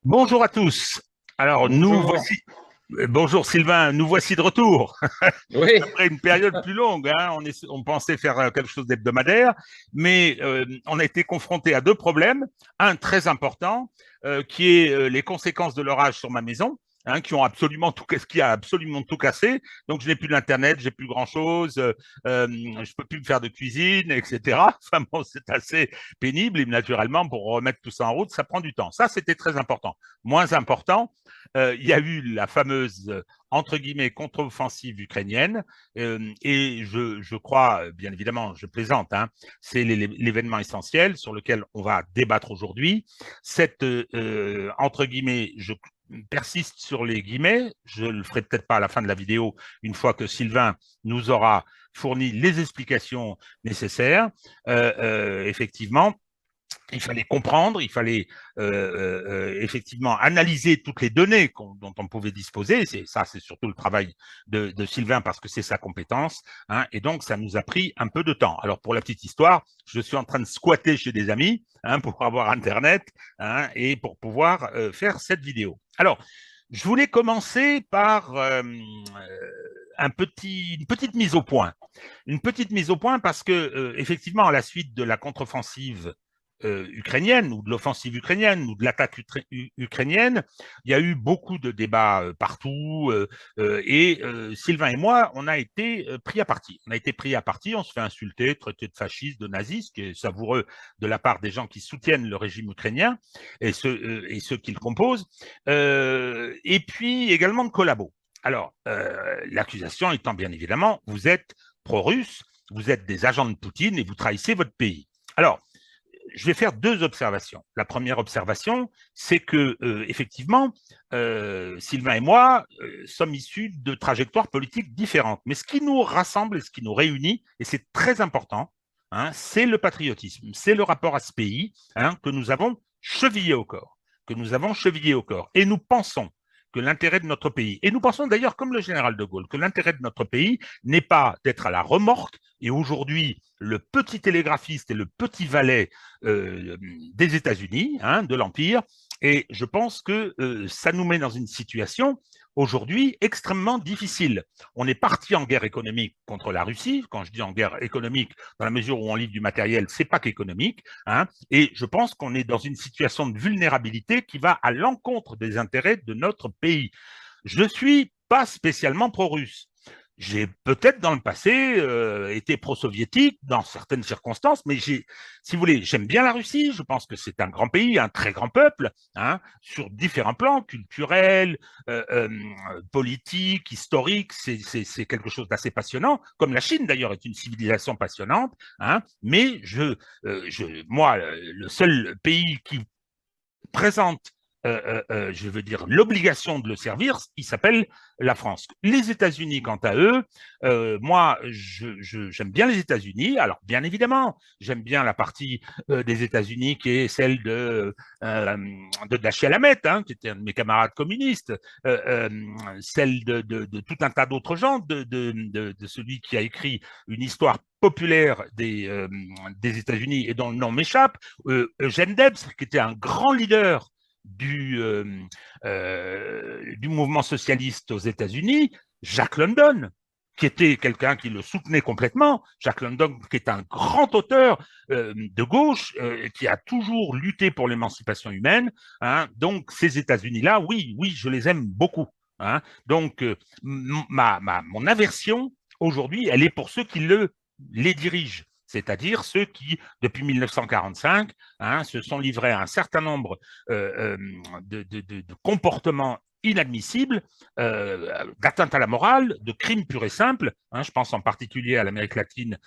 Bonjour à tous. Alors, nous Bonjour. voici. Bonjour Sylvain, nous voici de retour. Oui, Après une période plus longue, hein, on pensait faire quelque chose d'hebdomadaire, mais on a été confronté à deux problèmes. Un très important, qui est les conséquences de l'orage sur ma maison. Hein, qui a absolument tout cassé. Donc, je n'ai plus d'internet, j'ai plus grand chose, je peux plus me faire de cuisine, etc. Enfin bon, c'est assez pénible et naturellement, pour remettre tout ça en route, ça prend du temps. Ça, c'était très important. Moins important, il y a eu la fameuse entre guillemets contre-offensive ukrainienne et je crois, bien évidemment, je plaisante, hein, c'est l'événement essentiel sur lequel on va débattre aujourd'hui. Cette entre guillemets, je persiste sur les guillemets, je le ferai peut-être pas à la fin de la vidéo, une fois que Sylvain nous aura fourni les explications nécessaires. Effectivement, il fallait comprendre, il fallait effectivement analyser toutes les données dont on pouvait disposer. C'est surtout le travail de Sylvain parce que c'est sa compétence. Hein, et donc, ça nous a pris un peu de temps. Alors, pour la petite histoire, je suis en train de squatter chez des amis pour avoir Internet et pour pouvoir faire cette vidéo. Alors, je voulais commencer par une petite mise au point. Une petite mise au point parce que, effectivement, à la suite de la contre-offensive ukrainienne ou de l'offensive ukrainienne ou de l'attaque ukrainienne, il y a eu beaucoup de débats partout et Sylvain et moi, on a été pris à partie. On a été pris à partie, on se fait insulter, traiter de fasciste, de naziste, qui est savoureux de la part des gens qui soutiennent le régime ukrainien et ceux qui le composent, et puis également de collabos. Alors, l'accusation étant bien évidemment, vous êtes pro-russe, vous êtes des agents de Poutine et vous trahissez votre pays. Alors, je vais faire deux observations. La première observation, c'est que effectivement, Sylvain et moi sommes issus de trajectoires politiques différentes. Mais ce qui nous rassemble et ce qui nous réunit, et c'est très important, hein, c'est le patriotisme, c'est le rapport à ce pays que nous avons chevillé au corps, que nous avons chevillé au corps. Et nous pensons que l'intérêt de notre pays, et nous pensons d'ailleurs comme le général de Gaulle, que l'intérêt de notre pays n'est pas d'être à la remorque, et aujourd'hui, le petit télégraphiste et le petit valet des États-Unis, de l'Empire, et je pense que ça nous met dans une situation aujourd'hui extrêmement difficile. On est parti en guerre économique contre la Russie. Quand je dis en guerre économique, dans la mesure où on livre du matériel, c'est pas qu'économique. Et je pense qu'on est dans une situation de vulnérabilité qui va à l'encontre des intérêts de notre pays. Je ne suis pas spécialement pro-russe. J'ai peut-être dans le passé été pro-soviétique dans certaines circonstances, mais si vous voulez, j'aime bien la Russie. Je pense que c'est un grand pays, un très grand peuple, sur différents plans, culturels, politiques, historiques. C'est quelque chose d'assez passionnant, comme la Chine d'ailleurs est une civilisation passionnante. Mais moi, le seul pays qui présente, je veux dire, l'obligation de le servir, il s'appelle la France. Les États-Unis, quant à eux, moi, j'aime bien les États-Unis. Alors, bien évidemment, j'aime bien la partie des États-Unis qui est celle de Dashiell Hammett, qui était un de mes camarades communistes, celle de tout un tas d'autres gens, de celui qui a écrit une histoire populaire des États-Unis et dont le nom m'échappe, Eugène Debs, qui était un grand leader du mouvement socialiste aux États-Unis, Jack London, qui était quelqu'un qui le soutenait complètement, Jack London, qui est un grand auteur de gauche, qui a toujours lutté pour l'émancipation humaine. Donc, ces États-Unis-là, oui, oui, je les aime beaucoup. Donc, mon aversion, aujourd'hui, elle est pour ceux qui les dirigent, c'est-à-dire ceux qui, depuis 1945, se sont livrés à un certain nombre de comportements inadmissibles, d'atteinte à la morale, de crimes purs et simples. Je pense en particulier à l'Amérique latine,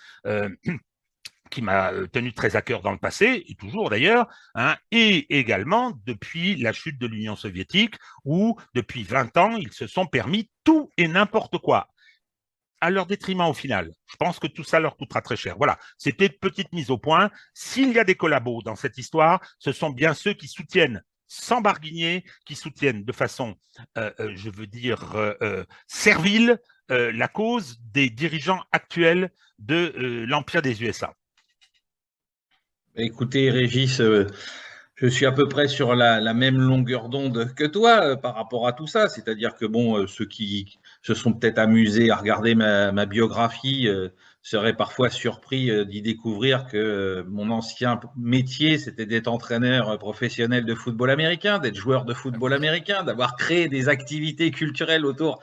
qui m'a tenu très à cœur dans le passé, et toujours d'ailleurs, et également depuis la chute de l'Union soviétique, où depuis 20 ans, ils se sont permis tout et n'importe quoi à leur détriment au final. Je pense que tout ça leur coûtera très cher. Voilà, c'était une petite mise au point. S'il y a des collabos dans cette histoire, ce sont bien ceux qui soutiennent sans barguigner, qui soutiennent de façon, je veux dire, servile, la cause des dirigeants actuels de l'Empire des USA. écoutez Régis, Je suis à peu près sur la même longueur d'onde que toi par rapport à tout ça. C'est-à-dire que bon, ceux qui se sont peut-être amusés à regarder ma biographie seraient parfois surpris d'y découvrir que mon ancien métier, c'était d'être entraîneur professionnel de football américain, d'être joueur de football américain, d'avoir créé des activités culturelles autour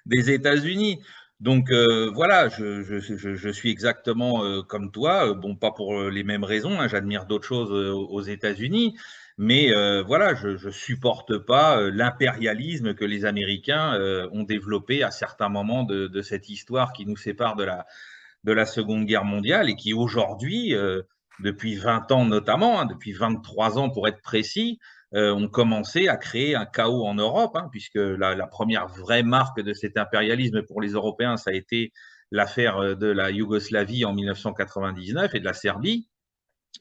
des États-Unis. Donc voilà, je suis exactement comme toi. Bon, pas pour les mêmes raisons, hein, j'admire d'autres choses aux États-Unis, mais voilà, je supporte pas l'impérialisme que les Américains ont développé à certains moments de cette histoire qui nous sépare de la Seconde Guerre mondiale et qui aujourd'hui, depuis 20 ans notamment, hein, depuis 23 ans pour être précis, ont commencé à créer un chaos en Europe, hein, puisque la première vraie marque de cet impérialisme pour les Européens, ça a été l'affaire de la Yougoslavie en 1999 et de la Serbie,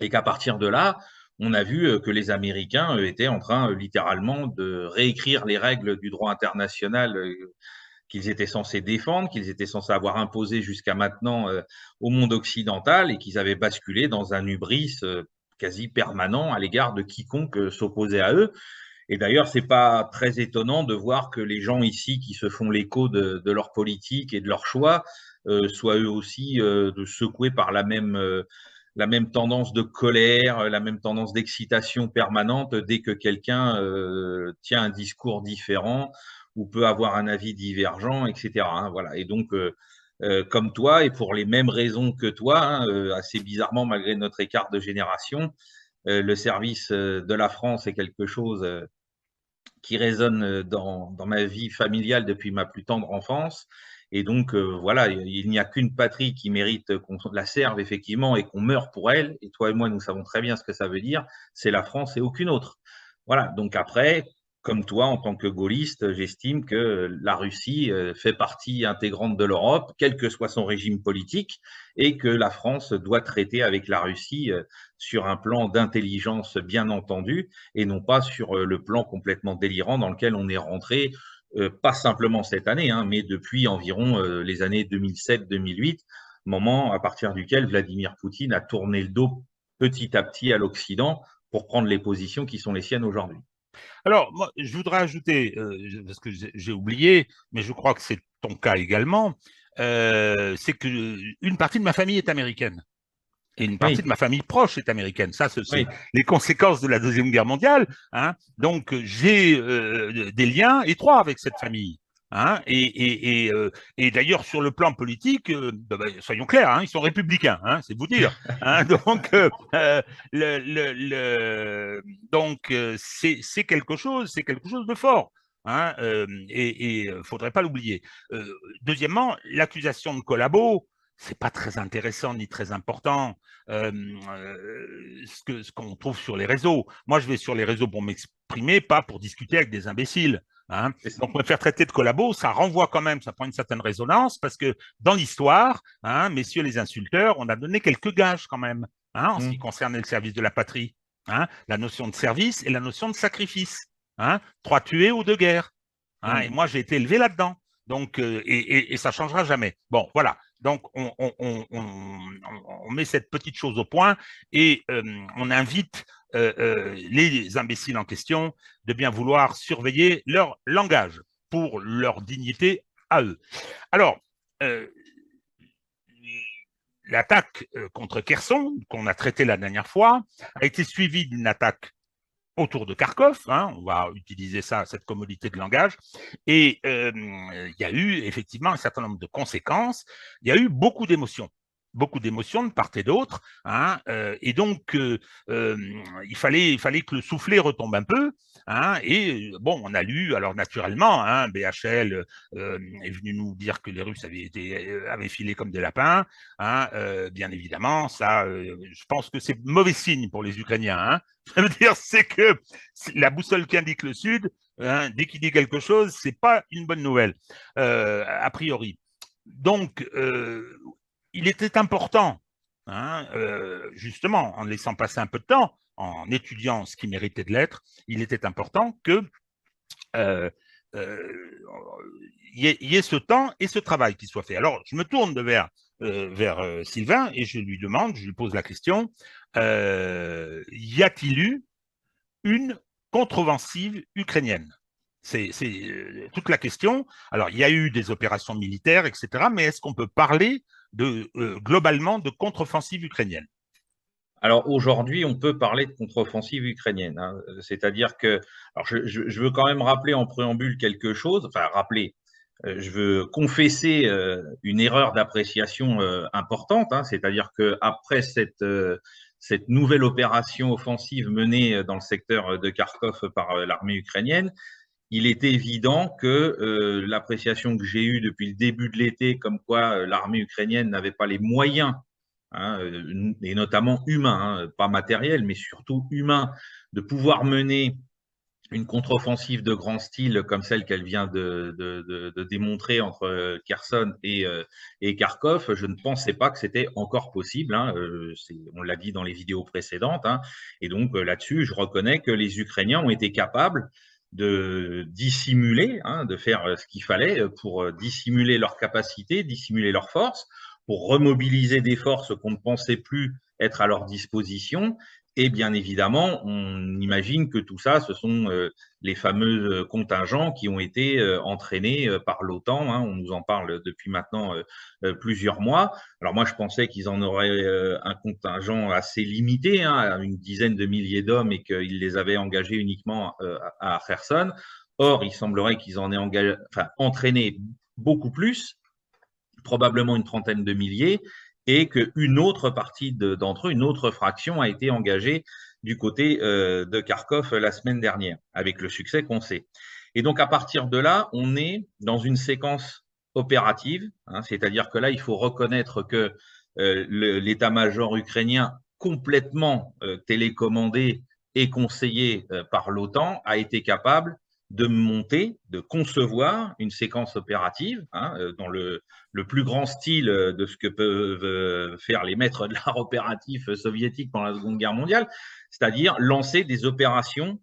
et qu'à partir de là, on a vu que les Américains étaient en train littéralement de réécrire les règles du droit international qu'ils étaient censés défendre, qu'ils étaient censés avoir imposé jusqu'à maintenant au monde occidental et qu'ils avaient basculé dans un hubris quasi permanent à l'égard de quiconque s'opposait à eux. Et d'ailleurs, c'est pas très étonnant de voir que les gens ici qui se font l'écho de leur politique et de leurs choix soient eux aussi secoués par la même tendance de colère, la même tendance d'excitation permanente dès que quelqu'un tient un discours différent ou peut avoir un avis divergent, etc. Hein, voilà. Et donc, comme toi, et pour les mêmes raisons que toi, hein, assez bizarrement, malgré notre écart de génération, le service de la France est quelque chose qui résonne dans ma vie familiale depuis ma plus tendre enfance. Et donc, voilà, il n'y a qu'une patrie qui mérite qu'on la serve effectivement et qu'on meure pour elle. Et toi et moi, nous savons très bien ce que ça veut dire. C'est la France et aucune autre. Voilà. Donc après, comme toi, en tant que gaulliste, j'estime que la Russie fait partie intégrante de l'Europe, quel que soit son régime politique, et que la France doit traiter avec la Russie sur un plan d'intelligence, bien entendu, et non pas sur le plan complètement délirant dans lequel on est rentré, pas simplement cette année, hein, mais depuis environ les années 2007-2008, moment à partir duquel Vladimir Poutine a tourné le dos petit à petit à l'Occident pour prendre les positions qui sont les siennes aujourd'hui. Alors, moi, je voudrais ajouter, parce que j'ai oublié, mais je crois que c'est ton cas également, c'est que une partie de ma famille est américaine. Et une partie de Oui, ma famille proche est américaine. Ça, c'est oui. les conséquences de la Deuxième Guerre mondiale. Hein. Donc, j'ai des liens étroits avec cette famille. Hein. Et d'ailleurs, sur le plan politique, soyons clairs, hein, ils sont républicains, hein, c'est vous dire. Hein. Donc, c'est quelque chose de fort. Hein, et faudrait pas l'oublier. Deuxièmement, l'accusation de collabo, c'est pas très intéressant ni très important ce qu'on trouve sur les réseaux. Moi, je vais sur les réseaux pour m'exprimer, pas pour discuter avec des imbéciles. Hein. Donc, me faire traiter de collabo, ça renvoie quand même, ça prend une certaine résonance parce que dans l'histoire, hein, messieurs les insulteurs, on a donné quelques gages quand même hein, en ce qui concerne le service de la patrie. Hein, la notion de service et la notion de sacrifice. Hein, 3 tués ou 2 guerres. Hein, et moi, j'ai été élevé là-dedans. Donc, et ça ne changera jamais. Bon, voilà. Donc, on met cette petite chose au point et on invite les imbéciles en question de bien vouloir surveiller leur langage pour leur dignité à eux. Alors, l'attaque contre Kherson, qu'on a traitée la dernière fois, a été suivie d'une attaque autour de Kharkov, hein, on va utiliser ça, cette commodité de langage, et il y a eu effectivement un certain nombre de conséquences, il y a eu beaucoup d'émotions de part et d'autre, hein, et donc il fallait que le soufflet retombe un peu, hein, et bon, on a lu, alors naturellement, hein, BHL est venu nous dire que les Russes avaient filé comme des lapins, hein, bien évidemment, ça, je pense que c'est mauvais signe pour les Ukrainiens, hein, ça veut dire c'est que la boussole qui indique le sud, hein, dès qu'il dit quelque chose, c'est pas une bonne nouvelle, a priori. Donc, il était important, hein, justement, en laissant passer un peu de temps, en étudiant ce qui méritait de l'être, il était important que euh, y ait ce temps et ce travail qui soit fait. Alors, je me tourne vers Sylvain et je lui demande, je lui pose la question, y a-t-il eu une contre-offensive ukrainienne? C'est toute la question. Alors, il y a eu des opérations militaires, etc., mais est-ce qu'on peut parler globalement de contre-offensive ukrainienne? Alors aujourd'hui, on peut parler de contre-offensive ukrainienne, hein. C'est-à-dire que, alors je veux quand même rappeler en préambule quelque chose, enfin rappeler, je veux confesser une erreur d'appréciation importante, hein. C'est-à-dire que après cette nouvelle opération offensive menée dans le secteur de Kharkov par l'armée ukrainienne, il était évident que l'appréciation que j'ai eue depuis le début de l'été, comme quoi l'armée ukrainienne n'avait pas les moyens, hein, et notamment humains, hein, pas matériels, mais surtout humains, de pouvoir mener une contre-offensive de grand style comme celle qu'elle vient de démontrer entre Kherson et Kharkov, je ne pensais pas que c'était encore possible, hein. On l'a dit dans les vidéos précédentes, hein. Et donc là-dessus, je reconnais que les Ukrainiens ont été capables de dissimuler, hein, de faire ce qu'il fallait pour dissimuler leurs capacités, dissimuler leurs forces, pour remobiliser des forces qu'on ne pensait plus être à leur disposition. Et bien évidemment, on imagine que tout ça, ce sont les fameux contingents qui ont été entraînés par l'OTAN, hein. On nous en parle depuis maintenant plusieurs mois. Alors moi, je pensais qu'ils en auraient un contingent assez limité, hein, à une dizaine de milliers d'hommes, et qu'ils les avaient engagés uniquement à Kherson. Or, il semblerait qu'ils en aient entraîné beaucoup plus, probablement une trentaine de milliers, et qu'une autre partie d'entre eux, une autre fraction, a été engagée du côté de Kharkov la semaine dernière, avec le succès qu'on sait. Et donc, à partir de là, on est dans une séquence opérative, hein, c'est-à-dire que là, il faut reconnaître que l'état-major ukrainien, complètement télécommandé et conseillé par l'OTAN, a été capable de monter, de concevoir une séquence opérative, hein, dans le plus grand style de ce que peuvent faire les maîtres de l'art opératif soviétique pendant la Seconde Guerre mondiale, c'est-à-dire lancer des opérations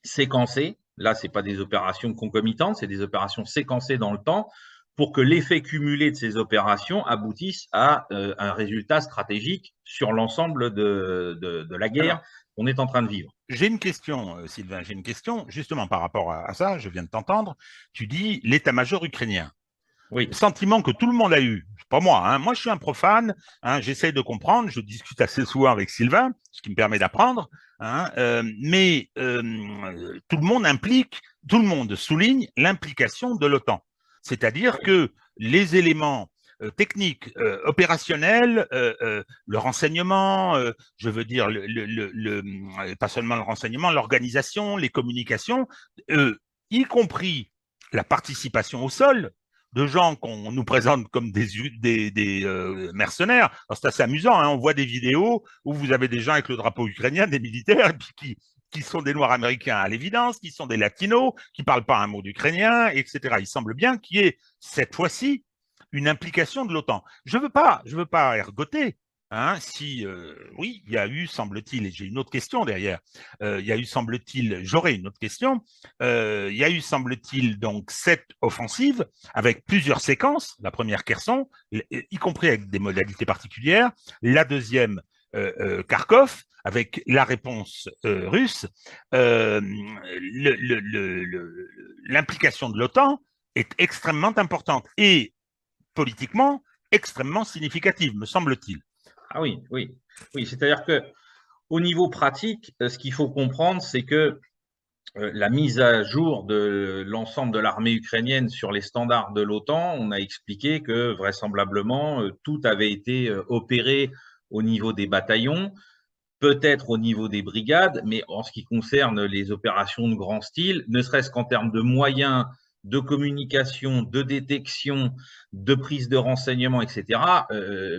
séquencées. Là, ce n'est pas des opérations concomitantes, c'est des opérations séquencées dans le temps pour que l'effet cumulé de ces opérations aboutisse à un résultat stratégique sur l'ensemble de la guerre qu'on est en train de vivre. J'ai une question, Sylvain, j'ai une question justement par rapport à ça, je viens de t'entendre. Tu dis l'état-major ukrainien. Oui. Le sentiment que tout le monde a eu, pas moi, hein, moi je suis un profane, hein, j'essaye de comprendre, je discute assez souvent avec Sylvain, ce qui me permet d'apprendre, hein, mais tout le monde souligne l'implication de l'OTAN. C'est-à-dire que les éléments techniques, opérationnels, le renseignement, je veux dire, pas seulement le renseignement, l'organisation, les communications, y compris la participation au sol, de gens qu'on nous présente comme des mercenaires. C'est assez amusant, hein, on voit des vidéos où vous avez des gens avec le drapeau ukrainien, des militaires, et puis qui sont des Noirs américains à l'évidence, qui sont des Latinos, qui ne parlent pas un mot d'ukrainien, etc. Il semble bien qu'il y ait cette fois-ci une implication de l'OTAN. Je veux pas ergoter. Hein, oui, il y a eu, semble-t-il, et j'ai une autre question derrière, il y a eu, semble-t-il, j'aurai une autre question, il y a eu, semble-t-il, donc cette offensive avec plusieurs séquences, la première Kherson, y compris avec des modalités particulières, la deuxième Kharkov, avec la réponse russe, l'implication de l'OTAN est extrêmement importante et politiquement extrêmement significative, me semble-t-il. Ah oui, oui, oui. C'est-à-dire que au niveau pratique, ce qu'il faut comprendre, c'est que la mise à jour de l'ensemble de l'armée ukrainienne sur les standards de l'OTAN, on a expliqué que vraisemblablement tout avait été opéré au niveau des bataillons, peut-être au niveau des brigades, mais en ce qui concerne les opérations de grand style, ne serait-ce qu'en termes de moyens de communication, de détection, de prise de renseignements, etc.,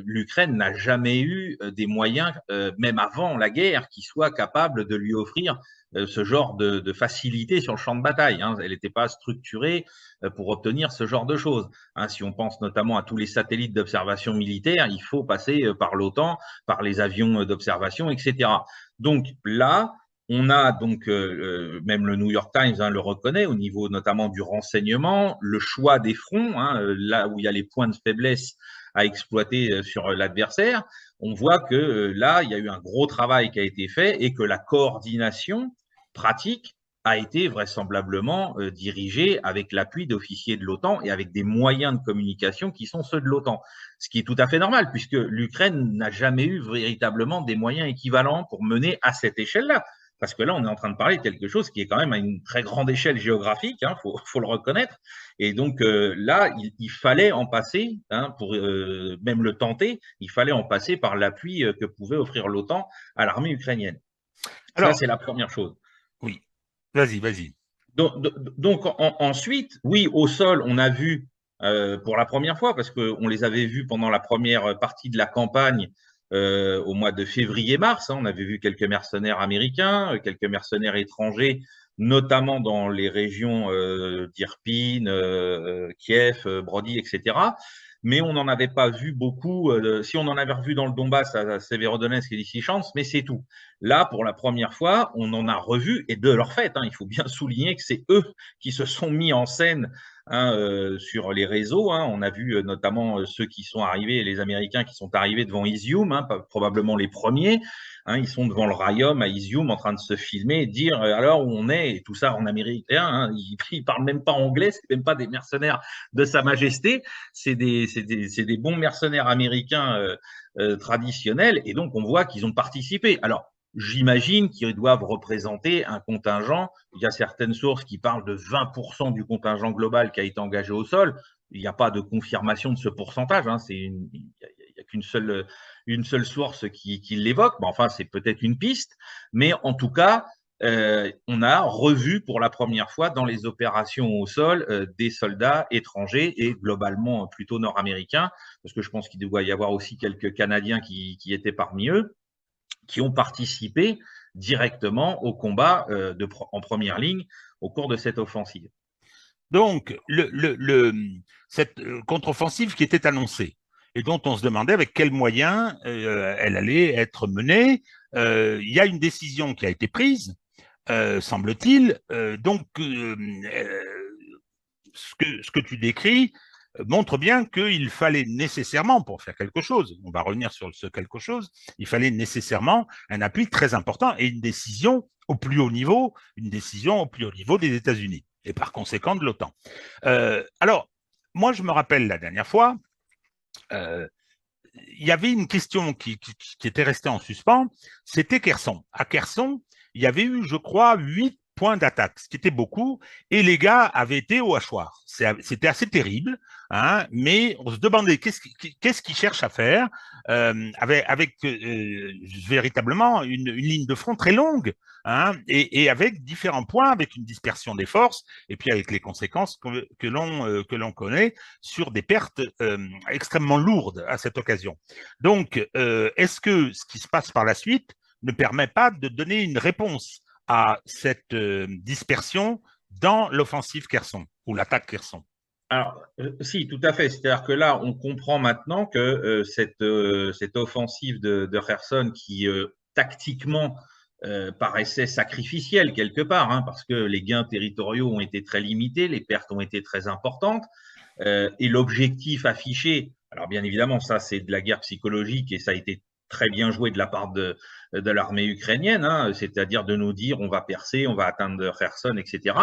l'Ukraine n'a jamais eu des moyens, même avant la guerre, qui soient capables de lui offrir ce genre de facilité sur le champ de bataille, hein. Elle n'était pas structurée pour obtenir ce genre de choses, hein. Si on pense notamment à tous les satellites d'observation militaire, il faut passer par l'OTAN, par les avions d'observation, etc. Donc là, on a donc, même le New York Times, hein, le reconnaît, au niveau notamment du renseignement, le choix des fronts, hein, là où il y a les points de faiblesse à exploiter sur l'adversaire. On voit que là, il y a eu un gros travail qui a été fait et que la coordination pratique a été vraisemblablement dirigé avec l'appui d'officiers de l'OTAN et avec des moyens de communication qui sont ceux de l'OTAN. Ce qui est tout à fait normal, puisque l'Ukraine n'a jamais eu véritablement des moyens équivalents pour mener à cette échelle-là. Parce que là, on est en train de parler de quelque chose qui est quand même à une très grande échelle géographique, hein, faut le reconnaître. Et donc là, il fallait en passer, hein, pour même le tenter, il fallait en passer par l'appui que pouvait offrir l'OTAN à l'armée ukrainienne. Ça, Alors, c'est la première chose. oui, vas-y, vas-y. Donc ensuite, oui, au sol, on a vu pour la première fois, parce qu'on les avait vus pendant la première partie de la campagne au mois de février-mars, hein, on avait vu quelques mercenaires américains, quelques mercenaires étrangers, notamment dans les régions d'Irpin, Kiev, Brody, etc. Mais on n'en avait pas vu beaucoup. Si on en avait revu dans le Donbass, à Severodonetsk et Lysychansk, mais c'est tout. Là, pour la première fois, on en a revu, et de leur fait, hein, il faut bien souligner que c'est eux qui se sont mis en scène, hein, sur les réseaux. Hein. On a vu notamment ceux qui sont arrivés, les Américains qui sont arrivés devant Izium, hein, probablement les premiers. Hein, ils sont devant le Rayom à Izium en train de se filmer et dire alors où on est, et tout ça en américain. Hein, ils parlent même pas anglais, c'est même pas des mercenaires de Sa Majesté, c'est des bons mercenaires américains traditionnels, et donc on voit qu'ils ont participé. Alors, j'imagine qu'ils doivent représenter un contingent. Il y a certaines sources qui parlent de 20% du contingent global qui a été engagé au sol. Il n'y a pas de confirmation de ce pourcentage. Hein. Il n'y a qu'une seule source qui l'évoque. Mais enfin, c'est peut-être une piste. Mais en tout cas, on a revu pour la première fois dans les opérations au sol des soldats étrangers et globalement plutôt nord-américains, parce que je pense qu'il doit y avoir aussi quelques Canadiens qui étaient parmi eux, qui ont participé directement au combat en première ligne au cours de cette offensive. Donc, cette contre-offensive qui était annoncée et dont on se demandait avec quels moyens elle allait être menée, il y a une décision qui a été prise, semble-t-il. Ce que tu décris montre bien qu'il fallait nécessairement, pour faire quelque chose, on va revenir sur ce quelque chose, il fallait nécessairement un appui très important et une décision au plus haut niveau, des États-Unis et par conséquent de l'OTAN. Alors, moi, je me rappelle la dernière fois, il y avait une question qui était restée en suspens, c'était Kherson. À Kherson, il y avait eu, je crois, 8 points d'attaque, ce qui était beaucoup, et les gars avaient été au hachoir. C'était assez terrible, hein, mais on se demandait qu'est-ce qu'ils cherchent à faire avec véritablement une ligne de front très longue, hein, et avec différents points, avec une dispersion des forces, et puis avec les conséquences que l'on connaît sur des pertes extrêmement lourdes à cette occasion. Donc, est-ce que ce qui se passe par la suite ne permet pas de donner une réponse à cette dispersion dans l'offensive Kherson ou l'attaque Kherson? Alors, si, tout à fait. C'est-à-dire que là, on comprend maintenant que cette offensive de Kherson qui, tactiquement, paraissait sacrificielle quelque part, hein, parce que les gains territoriaux ont été très limités, les pertes ont été très importantes, et l'objectif affiché, alors bien évidemment, ça c'est de la guerre psychologique et ça a été très bien joué de la part de l'armée ukrainienne, hein, c'est-à-dire de nous dire on va percer, on va atteindre Kherson, etc.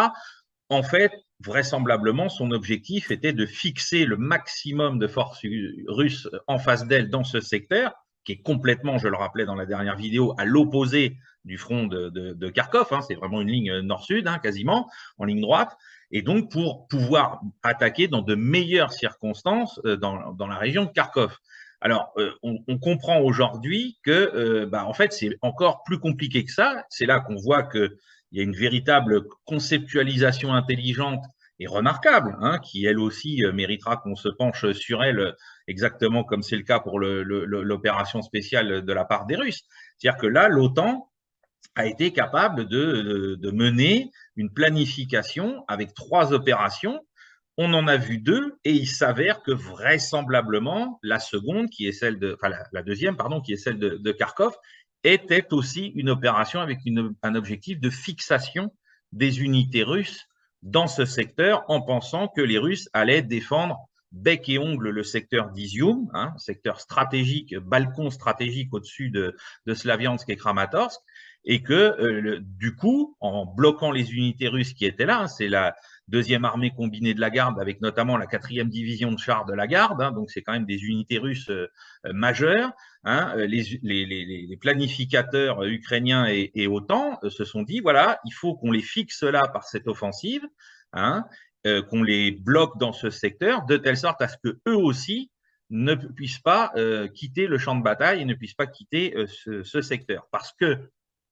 En fait, vraisemblablement, son objectif était de fixer le maximum de forces russes en face d'elle dans ce secteur, qui est complètement, je le rappelais dans la dernière vidéo, à l'opposé du front de Kharkov. Hein, c'est vraiment une ligne nord-sud, hein, quasiment, en ligne droite. Et donc, pour pouvoir attaquer dans de meilleures circonstances dans la région de Kharkov. Alors, on comprend aujourd'hui que, en fait, c'est encore plus compliqué que ça. C'est là qu'on voit qu'il y a une véritable conceptualisation intelligente et remarquable, hein, qui elle aussi méritera qu'on se penche sur elle, exactement comme c'est le cas pour l'opération spéciale de la part des Russes. C'est-à-dire que là, l'OTAN a été capable de mener une planification avec 3 opérations. On en a vu 2 et il s'avère que vraisemblablement la seconde, qui est celle la deuxième, pardon, qui est celle de Kharkov, était aussi une opération avec un objectif de fixation des unités russes dans ce secteur, en pensant que les Russes allaient défendre bec et ongle le secteur d'Izium, secteur stratégique, balcon stratégique au-dessus de Slaviansk et Kramatorsk, et que du coup, en bloquant les unités russes qui étaient là, c'est la deuxième armée combinée de la garde, avec notamment la 4e division de chars de la garde, donc c'est quand même des unités russes majeures. Les planificateurs ukrainiens et OTAN se sont dit, voilà, il faut qu'on les fixe là par cette offensive, qu'on les bloque dans ce secteur, de telle sorte à ce qu'eux aussi ne puissent pas quitter le champ de bataille et ne puissent pas quitter ce secteur. Parce que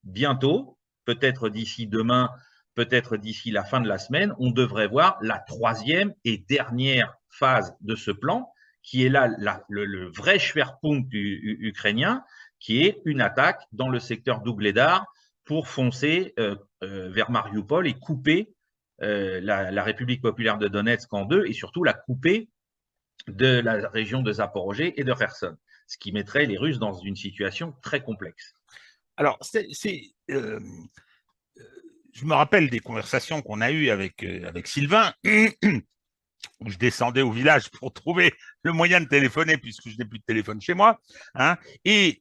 bientôt, peut-être d'ici demain, peut-être d'ici la fin de la semaine, on devrait voir la 3e et dernière phase de ce plan, qui est là le vrai Schwerpunkt ukrainien, qui est une attaque dans le secteur d'Ougledar pour foncer vers Mariupol et couper la République populaire de Donetsk en deux, et surtout la couper de la région de Zaporozhye et de Kherson, ce qui mettrait les Russes dans une situation très complexe. Alors, je me rappelle des conversations qu'on a eues avec Sylvain, où je descendais au village pour trouver le moyen de téléphoner, puisque je n'ai plus de téléphone chez moi, et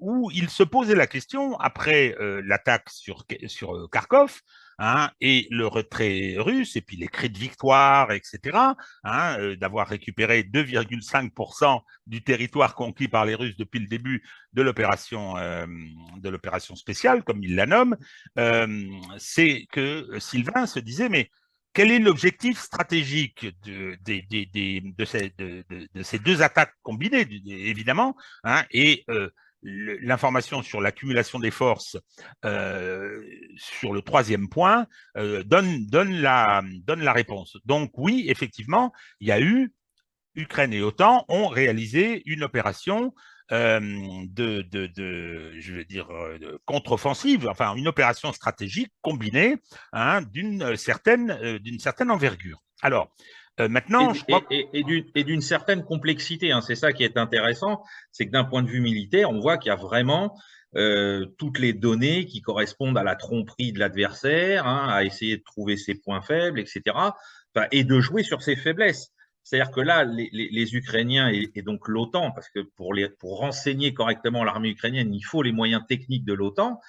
où il se posait la question, après l'attaque sur Kharkov, et le retrait russe, et puis les cris de victoire, etc., d'avoir récupéré 2,5% du territoire conquis par les Russes depuis le début de l'opération spéciale, comme il la nomme, c'est que Sylvain se disait, mais quel est l'objectif stratégique de ces deux attaques combinées, évidemment, et l'information sur l'accumulation des forces sur le 3e point donne la réponse. Donc oui, effectivement, il y a eu, Ukraine et OTAN ont réalisé une opération je veux dire, contre-offensive, enfin une opération stratégique combinée d'une certaine envergure. Alors, maintenant, je crois et d'une certaine complexité, c'est ça qui est intéressant, c'est que d'un point de vue militaire, on voit qu'il y a vraiment toutes les données qui correspondent à la tromperie de l'adversaire, à essayer de trouver ses points faibles, etc., et de jouer sur ses faiblesses. C'est-à-dire que là, les Ukrainiens et donc l'OTAN, parce que pour renseigner correctement l'armée ukrainienne, il faut les moyens techniques de l'OTAN,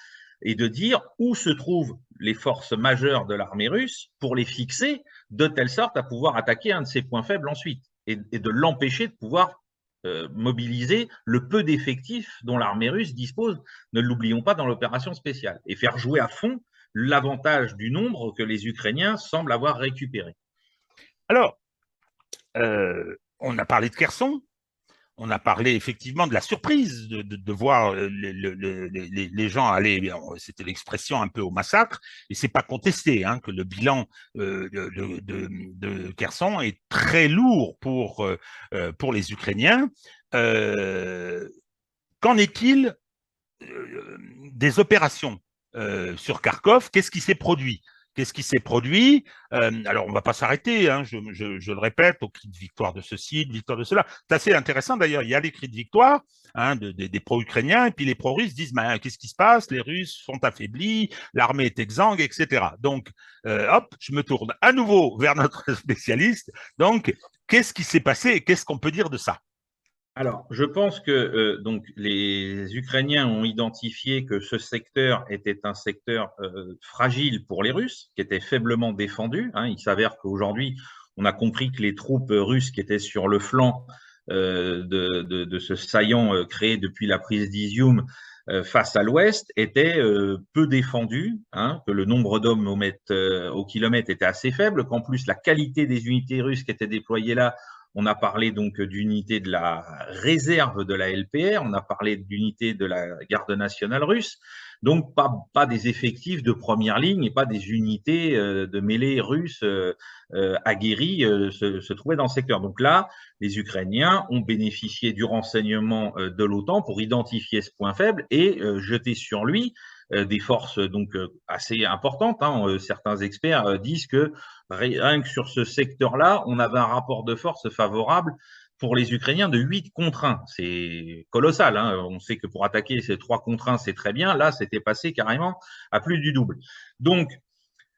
et de dire où se trouvent les forces majeures de l'armée russe pour les fixer de telle sorte à pouvoir attaquer un de ses points faibles ensuite, et de l'empêcher de pouvoir mobiliser le peu d'effectifs dont l'armée russe dispose, ne l'oublions pas, dans l'opération spéciale, et faire jouer à fond l'avantage du nombre que les Ukrainiens semblent avoir récupéré. Alors, on a parlé de Kherson, on a parlé effectivement de la surprise de voir les gens aller, c'était l'expression un peu au massacre, et c'est pas contesté que le bilan de Kherson est très lourd pour les Ukrainiens. Qu'en est-il des opérations sur Kharkov? Qu'est-ce qui s'est produit? Qu'est-ce qui s'est produit? Alors, on ne va pas s'arrêter, je le répète, aux cris de victoire de ceci, de victoire de cela. C'est assez intéressant d'ailleurs, il y a les cris de victoire des pro-ukrainiens, et puis les pro-russes disent qu'est-ce qui se passe? Les Russes sont affaiblis, l'armée est exsangue, etc. Donc, hop, je me tourne à nouveau vers notre spécialiste. Donc, qu'est-ce qui s'est passé et qu'est-ce qu'on peut dire de ça? Alors, je pense que donc les Ukrainiens ont identifié que ce secteur était un secteur fragile pour les Russes, qui était faiblement défendu. Il s'avère qu'aujourd'hui, on a compris que les troupes russes qui étaient sur le flanc de ce saillant créé depuis la prise d'Izium face à l'ouest étaient peu défendues, que le nombre d'hommes au kilomètre était assez faible, qu'en plus la qualité des unités russes qui étaient déployées là. On a parlé donc d'unités de la réserve de la LPR, on a parlé d'unités de la garde nationale russe, donc pas des effectifs de première ligne et pas des unités de mêlée russes aguerries se trouvaient dans le secteur. Donc là, les Ukrainiens ont bénéficié du renseignement de l'OTAN pour identifier ce point faible et jeter sur lui des forces donc assez importantes. Certains experts disent que rien que sur ce secteur-là, on avait un rapport de force favorable pour les Ukrainiens de 8 contre 1. C'est colossal. On sait que pour attaquer ces 3 contre 1, c'est très bien. Là, c'était passé carrément à plus du double. Donc,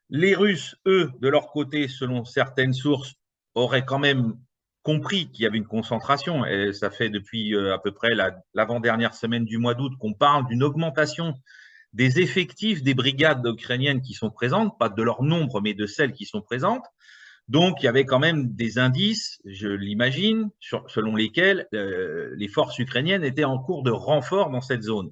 les Russes, eux, de leur côté, selon certaines sources, auraient quand même compris qu'il y avait une concentration. Et ça fait depuis à peu près l'avant-dernière semaine du mois d'août qu'on parle d'une augmentation des effectifs des brigades ukrainiennes qui sont présentes, pas de leur nombre, mais de celles qui sont présentes. Donc, il y avait quand même des indices, je l'imagine, selon lesquels les forces ukrainiennes étaient en cours de renfort dans cette zone.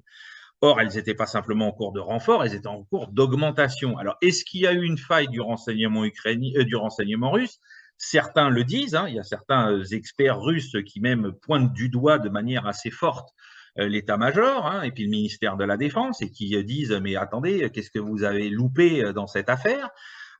Or, elles n'étaient pas simplement en cours de renfort, elles étaient en cours d'augmentation. Alors, est-ce qu'il y a eu une faille du renseignement du renseignement russe? Certains le disent, hein, il y a certains experts russes qui même pointent du doigt de manière assez forte l'état-major, hein, et puis le ministère de la Défense, et qui disent mais attendez, qu'est-ce que vous avez loupé dans cette affaire?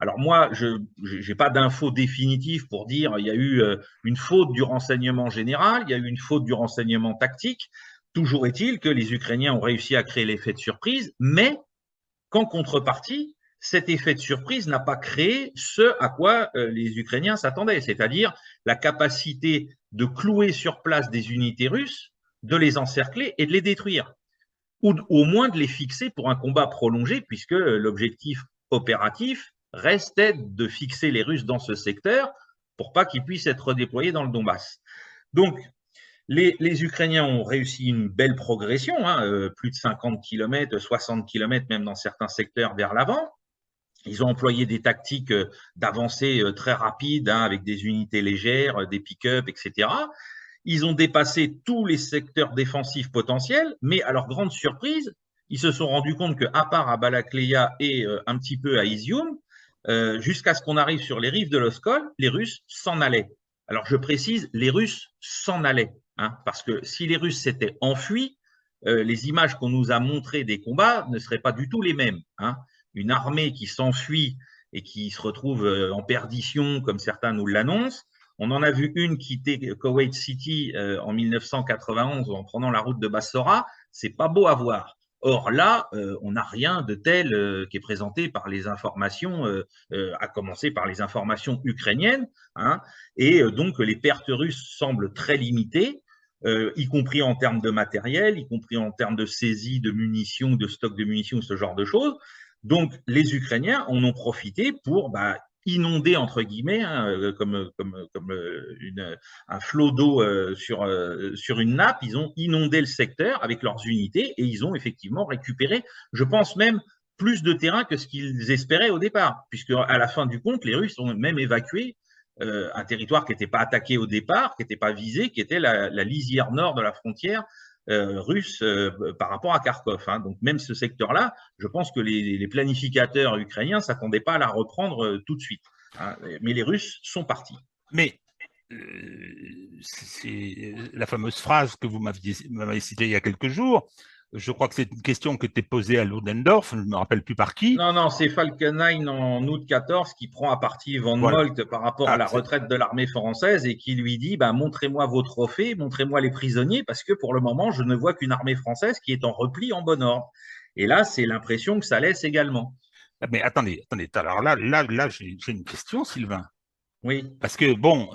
Alors moi, je n'ai pas d'infos définitives pour dire il y a eu une faute du renseignement général, il y a eu une faute du renseignement tactique. Toujours est-il que les Ukrainiens ont réussi à créer l'effet de surprise, mais qu'en contrepartie, cet effet de surprise n'a pas créé ce à quoi les Ukrainiens s'attendaient, c'est-à-dire la capacité de clouer sur place des unités russes, de les encercler et de les détruire, ou au moins de les fixer pour un combat prolongé, puisque l'objectif opératif restait de fixer les Russes dans ce secteur pour pas qu'ils puissent être redéployés dans le Donbass. Donc, les Ukrainiens ont réussi une belle progression, hein, plus de 50 km, 60 km même dans certains secteurs vers l'avant. Ils ont employé des tactiques d'avancée très rapides, hein, avec des unités légères, des pick-up, etc. Ils ont dépassé tous les secteurs défensifs potentiels, mais à leur grande surprise, ils se sont rendus compte qu'à part à Balakleya et un petit peu à Izium, jusqu'à ce qu'on arrive sur les rives de l'Oskol, les Russes s'en allaient. Alors je précise, les Russes s'en allaient, hein, parce que si les Russes s'étaient enfuis, les images qu'on nous a montrées des combats ne seraient pas du tout les mêmes, hein. Une armée qui s'enfuit et qui se retrouve en perdition, comme certains nous l'annoncent. On en a vu une quitter Kuwait City en 1991 en prenant la route de Bassora. C'est pas beau à voir. Or là, on n'a rien de tel qui est présenté par les informations, à commencer par les informations ukrainiennes, hein, et donc les pertes russes semblent très limitées, y compris en termes de matériel, y compris en termes de saisie de munitions, de stock de munitions, ce genre de choses. Donc les Ukrainiens en ont profité pour inonder, entre guillemets, hein, comme un flot d'eau sur une nappe. Ils ont inondé le secteur avec leurs unités et ils ont effectivement récupéré, je pense même, plus de terrain que ce qu'ils espéraient au départ, puisque à la fin du compte, les Russes ont même évacué un territoire qui n'était pas attaqué au départ, qui n'était pas visé, qui était la lisière nord de la frontière russe par rapport à Kharkov, hein. Donc même ce secteur-là, je pense que les planificateurs ukrainiens ne s'attendaient pas à la reprendre tout de suite, hein. Mais les Russes sont partis. Mais c'est la fameuse phrase que vous m'avez citée il y a quelques jours. Je crois que c'est une question qui était posée à Ludendorff, je ne me rappelle plus par qui. Non, c'est Falkenhayn en août 14 qui prend à partie Von Moltke par rapport à la retraite de l'armée française et qui lui dit montrez-moi vos trophées, montrez-moi les prisonniers, parce que pour le moment, je ne vois qu'une armée française qui est en repli en bon ordre. Et là, c'est l'impression que ça laisse également. Mais attendez. Alors là j'ai une question, Sylvain. Oui. Parce que, bon,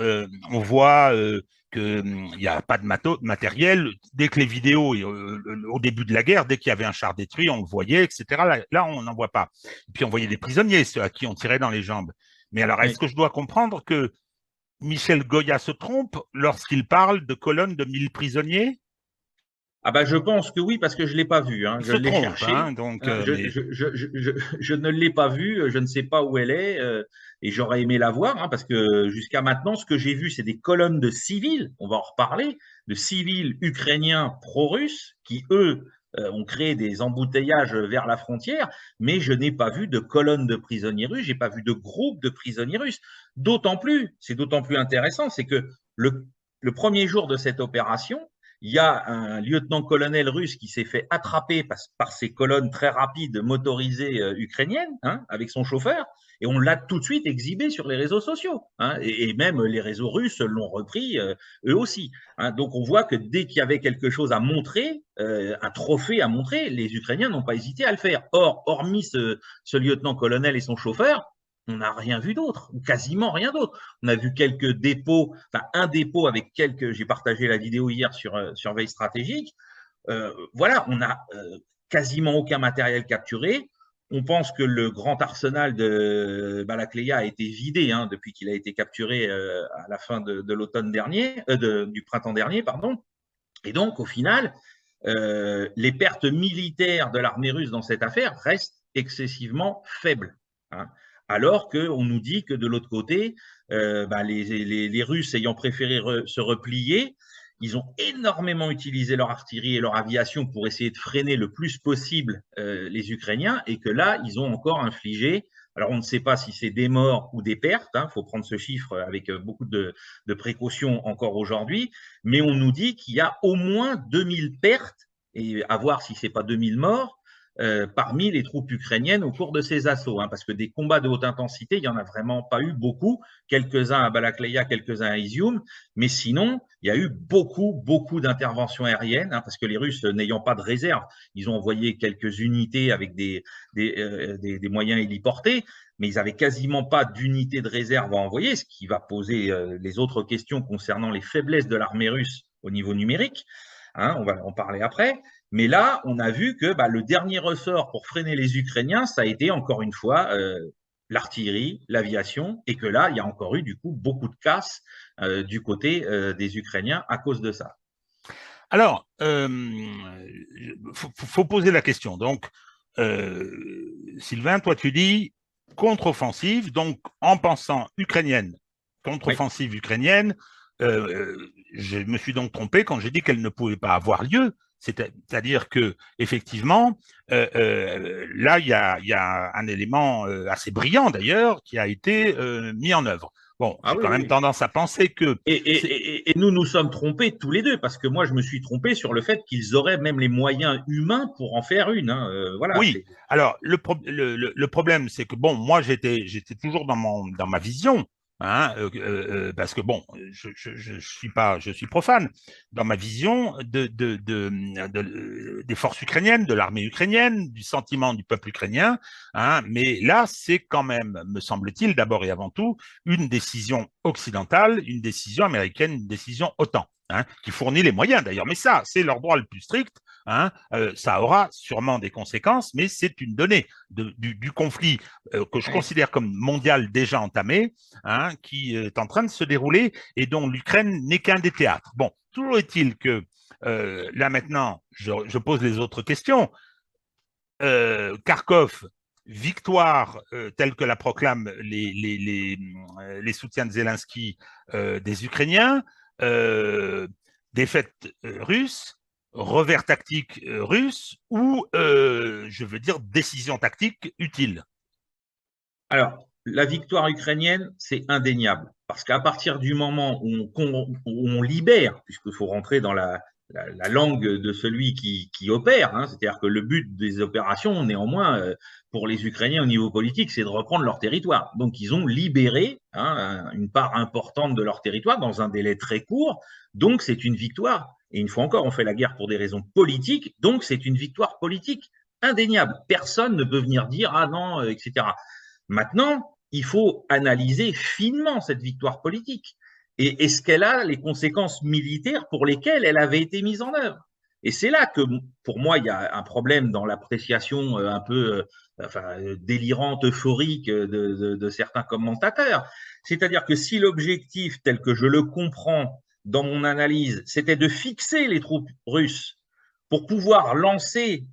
on voit qu'il n'y a pas de matériel. Dès que les vidéos, au début de la guerre, dès qu'il y avait un char détruit, on le voyait, etc. Là on n'en voit pas. Et puis, on voyait des prisonniers, ceux à qui on tirait dans les jambes. Mais alors, est-ce que je dois comprendre que Michel Goya se trompe lorsqu'il parle de colonnes de 1000 prisonniers? Je pense que oui, parce que je ne l'ai pas vu, hein. Je l'ai cherché. Hein, donc, je ne l'ai pas vue, je ne sais pas où elle est, et j'aurais aimé la voir, hein, parce que jusqu'à maintenant, ce que j'ai vu, c'est des colonnes de civils, on va en reparler, de civils ukrainiens pro-russes qui, eux, ont créé des embouteillages vers la frontière, mais je n'ai pas vu de colonnes de prisonniers russes, je n'ai pas vu de groupe de prisonniers russes. C'est d'autant plus intéressant, c'est que le premier jour de cette opération, il y a un lieutenant-colonel russe qui s'est fait attraper par ces colonnes très rapides motorisées ukrainiennes, hein, avec son chauffeur, et on l'a tout de suite exhibé sur les réseaux sociaux, hein, et même les réseaux russes l'ont repris eux aussi, hein. Donc on voit que dès qu'il y avait quelque chose à montrer, un trophée à montrer, les Ukrainiens n'ont pas hésité à le faire. Or, hormis ce lieutenant-colonel et son chauffeur, on n'a rien vu d'autre, ou quasiment rien d'autre. On a vu quelques dépôts, un dépôt avec quelques, j'ai partagé la vidéo hier sur Veille Stratégique. Voilà, on n'a quasiment aucun matériel capturé. On pense que le grand arsenal de Balakleya a été vidé, hein, depuis qu'il a été capturé à la fin de l'automne dernier, du printemps dernier, pardon. Et donc, au final, les pertes militaires de l'armée russe dans cette affaire restent excessivement faibles. Hein. Alors qu'on nous dit que de l'autre côté, les Russes ayant préféré se replier, ils ont énormément utilisé leur artillerie et leur aviation pour essayer de freiner le plus possible les Ukrainiens, et que là, ils ont encore infligé, alors on ne sait pas si c'est des morts ou des pertes, il faut prendre ce chiffre avec beaucoup de précautions encore aujourd'hui, mais on nous dit qu'il y a au moins 2000 pertes, et à voir si ce n'est pas 2000 morts, parmi les troupes ukrainiennes au cours de ces assauts, parce que des combats de haute intensité, il n'y en a vraiment pas eu beaucoup, quelques-uns à Balakleia, quelques-uns à Izium, mais sinon, il y a eu beaucoup d'interventions aériennes, parce que les Russes, n'ayant pas de réserve, ils ont envoyé quelques unités avec des moyens héliportés, mais ils n'avaient quasiment pas d'unités de réserve à envoyer, ce qui va poser les autres questions concernant les faiblesses de l'armée russe au niveau numérique. On va en parler après. Mais là, on a vu que le dernier ressort pour freiner les Ukrainiens, ça a été encore une fois l'artillerie, l'aviation, et que là, il y a encore eu du coup beaucoup de casse du côté des Ukrainiens à cause de ça. Alors, faut poser la question. Donc, Sylvain, toi, tu dis contre-offensive, donc en pensant ukrainienne, contre-offensive ukrainienne, je me suis donc trompé quand j'ai dit qu'elle ne pouvait pas avoir lieu. C'est-à-dire que effectivement, là, il y a un élément assez brillant d'ailleurs qui a été mis en œuvre. Bon, j'ai quand même tendance à penser que… Et nous sommes trompés tous les deux, parce que moi, je me suis trompé sur le fait qu'ils auraient même les moyens humains pour en faire une. Voilà, oui, alors le problème, c'est que, bon, moi, j'étais toujours dans ma vision, parce que, bon, je suis profane dans ma vision des forces ukrainiennes, de l'armée ukrainienne, du sentiment du peuple ukrainien, mais là, c'est quand même, me semble-t-il, d'abord et avant tout, une décision occidentale, une décision américaine, une décision OTAN, qui fournit les moyens d'ailleurs, mais ça, c'est leur droit le plus strict. Ça aura sûrement des conséquences, mais c'est une donnée du conflit que je considère comme mondial déjà entamé, qui est en train de se dérouler et dont l'Ukraine n'est qu'un des théâtres. Bon, toujours est-il que là maintenant, je pose les autres questions. Kharkov, victoire telle que la proclament les soutiens de Zelensky des Ukrainiens, défaite russe, revers tactique russe ou, je veux dire, décision tactique utile? Alors, la victoire ukrainienne, c'est indéniable. Parce qu'à partir du moment où on libère, puisqu'il faut rentrer dans la langue de celui qui opère, c'est-à-dire que le but des opérations, néanmoins, pour les Ukrainiens au niveau politique, c'est de reprendre leur territoire. Donc, ils ont libéré une part importante de leur territoire dans un délai très court. Donc, c'est une victoire. Et une fois encore, on fait la guerre pour des raisons politiques. Donc, c'est une victoire politique indéniable. Personne ne peut venir dire « Ah non, etc. » Maintenant, il faut analyser finement cette victoire politique. Et est-ce qu'elle a les conséquences militaires pour lesquelles elle avait été mise en œuvre? Et c'est là que, pour moi, il y a un problème dans l'appréciation un peu délirante, euphorique de certains commentateurs. C'est-à-dire que si l'objectif, tel que je le comprends dans mon analyse, c'était de fixer les troupes russes pour pouvoir lancer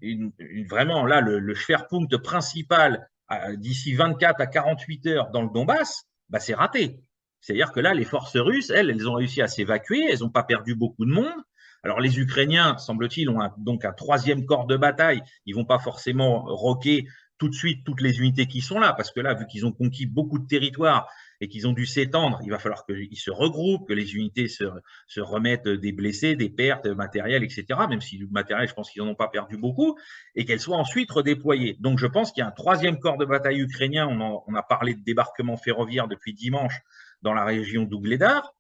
vraiment là le Schwerpunkt principal d'ici 24 à 48 heures dans le Donbass, c'est raté. C'est-à-dire que là, les forces russes, elles ont réussi à s'évacuer, elles n'ont pas perdu beaucoup de monde. Alors les Ukrainiens, semble-t-il, ont donc un troisième corps de bataille. Ils ne vont pas forcément roquer tout de suite toutes les unités qui sont là, parce que là, vu qu'ils ont conquis beaucoup de territoires et qu'ils ont dû s'étendre, il va falloir qu'ils se regroupent, que les unités se remettent des blessés, des pertes matérielles, etc. Même si le matériel, je pense qu'ils n'en ont pas perdu beaucoup, et qu'elles soient ensuite redéployées. Donc je pense qu'il y a un troisième corps de bataille ukrainien. On a parlé de débarquement ferroviaire depuis dimanche dans la région d'Ougledar.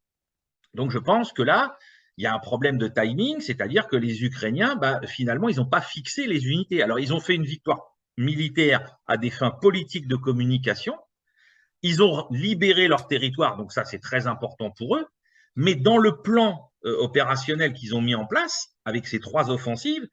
Donc je pense que là, il y a un problème de timing, c'est-à-dire que les Ukrainiens, finalement, ils n'ont pas fixé les unités. Alors, ils ont fait une victoire militaire à des fins politiques de communication. Ils ont libéré leur territoire, donc ça, c'est très important pour eux. Mais dans le plan opérationnel qu'ils ont mis en place, avec ces 3 offensives,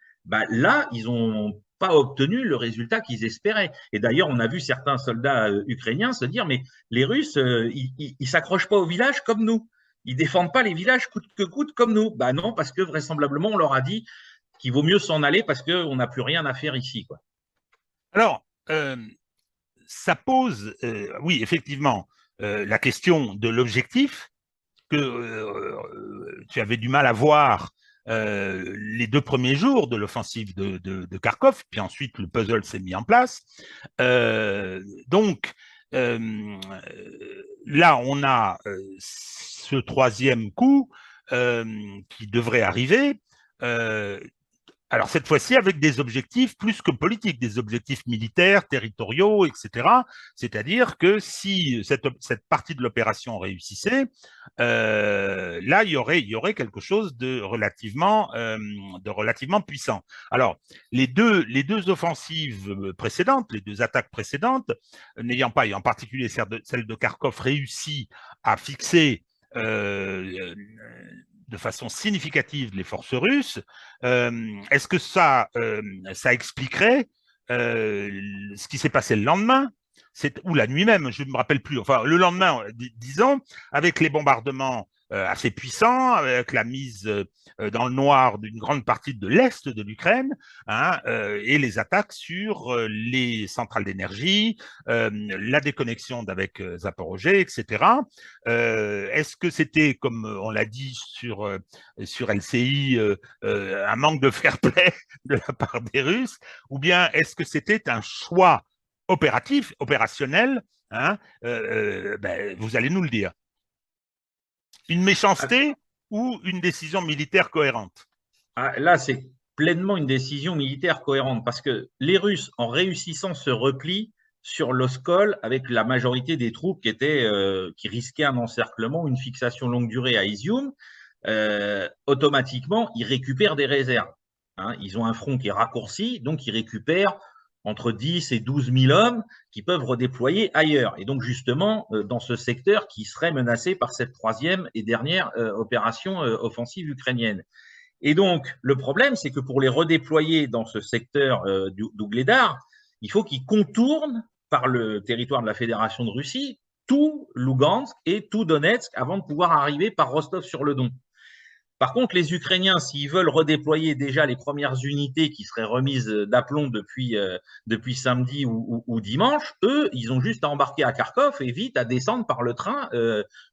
là, ils n'ont pas obtenu le résultat qu'ils espéraient. Et d'ailleurs, on a vu certains soldats ukrainiens se dire, mais les Russes, ils ne s'accrochent pas au village comme nous. Ils ne défendent pas les villages coûte que coûte comme nous. Non, parce que vraisemblablement, on leur a dit qu'il vaut mieux s'en aller parce qu'on n'a plus rien à faire ici, quoi. Alors, ça pose, oui, effectivement, la question de l'objectif que tu avais du mal à voir les 2 premiers jours de l'offensive de Kharkov, puis ensuite le puzzle s'est mis en place. Donc, là, on a ce 3e coup qui devrait arriver. Alors cette fois-ci avec des objectifs plus que politiques, des objectifs militaires, territoriaux, etc. C'est-à-dire que si cette partie de l'opération réussissait, là il y aurait quelque chose de relativement puissant. Alors les deux offensives précédentes, les 2 attaques précédentes, n'ayant pas, et en particulier celle de Kharkov, réussi à fixer de façon significative les forces russes, est-ce que ça expliquerait ce qui s'est passé le lendemain, ou la nuit même, je ne me rappelle plus, enfin le lendemain, disons, avec les bombardements assez puissants, avec la mise dans le noir d'une grande partie de l'Est de l'Ukraine, hein, et les attaques sur les centrales d'énergie, la déconnexion d'avec Zaporozhye, etc. Est-ce que c'était, comme on l'a dit sur LCI, un manque de fair play de la part des Russes, ou bien est-ce que c'était un choix opérationnel, hein, ben, vous allez nous le dire. Une méchanceté ou une décision militaire cohérente? Là, c'est pleinement une décision militaire cohérente parce que les Russes, en réussissant ce repli sur l'Oskol, avec la majorité des troupes qui risquaient un encerclement, une fixation longue durée à Izium, automatiquement, ils récupèrent des réserves. Hein, ils ont un front qui est raccourci, donc ils récupèrent entre 10 et 12 000 hommes qui peuvent redéployer ailleurs. Et donc, justement, dans ce secteur qui serait menacé par cette 3e et dernière opération offensive ukrainienne. Et donc, le problème, c'est que pour les redéployer dans ce secteur d'Ougledar, il faut qu'ils contournent par le territoire de la Fédération de Russie tout Lugansk et tout Donetsk avant de pouvoir arriver par Rostov-sur-le-Don. Par contre, les Ukrainiens, s'ils veulent redéployer déjà les premières unités qui seraient remises d'aplomb depuis samedi ou dimanche, eux, ils ont juste à embarquer à Kharkov et vite à descendre par le train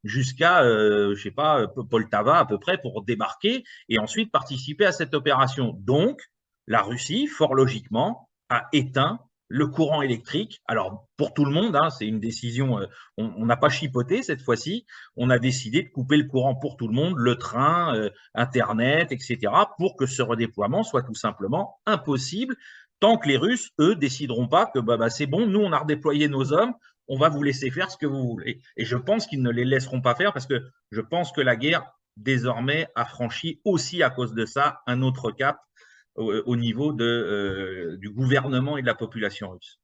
jusqu'à, je sais pas, Poltava à peu près pour débarquer et ensuite participer à cette opération. Donc, la Russie, fort logiquement, a éteint le courant électrique. Alors, pour tout le monde, hein, c'est une décision, on n'a pas chipoté cette fois-ci, on a décidé de couper le courant pour tout le monde, le train, Internet, etc., pour que ce redéploiement soit tout simplement impossible tant que les Russes, eux, décideront pas que c'est bon, nous, on a redéployé nos hommes, on va vous laisser faire ce que vous voulez. Et je pense qu'ils ne les laisseront pas faire parce que je pense que la guerre, désormais, a franchi aussi à cause de ça un autre cap au niveau du gouvernement et de la population russe.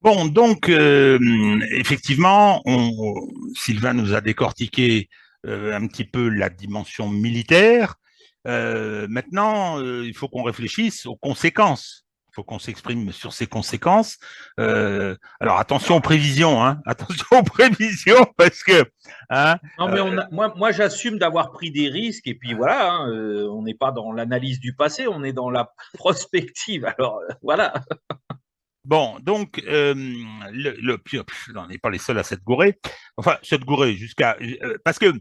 Bon, donc, effectivement, Sylvain nous a décortiqué un petit peu la dimension militaire. Maintenant, il faut qu'on réfléchisse aux conséquences. Il faut qu'on s'exprime sur ces conséquences. Alors, attention aux prévisions, hein. Attention aux prévisions, parce que… Hein, non, mais moi j'assume d'avoir pris des risques, et puis voilà, hein, on n'est pas dans l'analyse du passé, on est dans la prospective. Alors, voilà. Bon, donc, on n'est pas les seuls à s'être gourés. Enfin, s'être gourés jusqu'à… parce que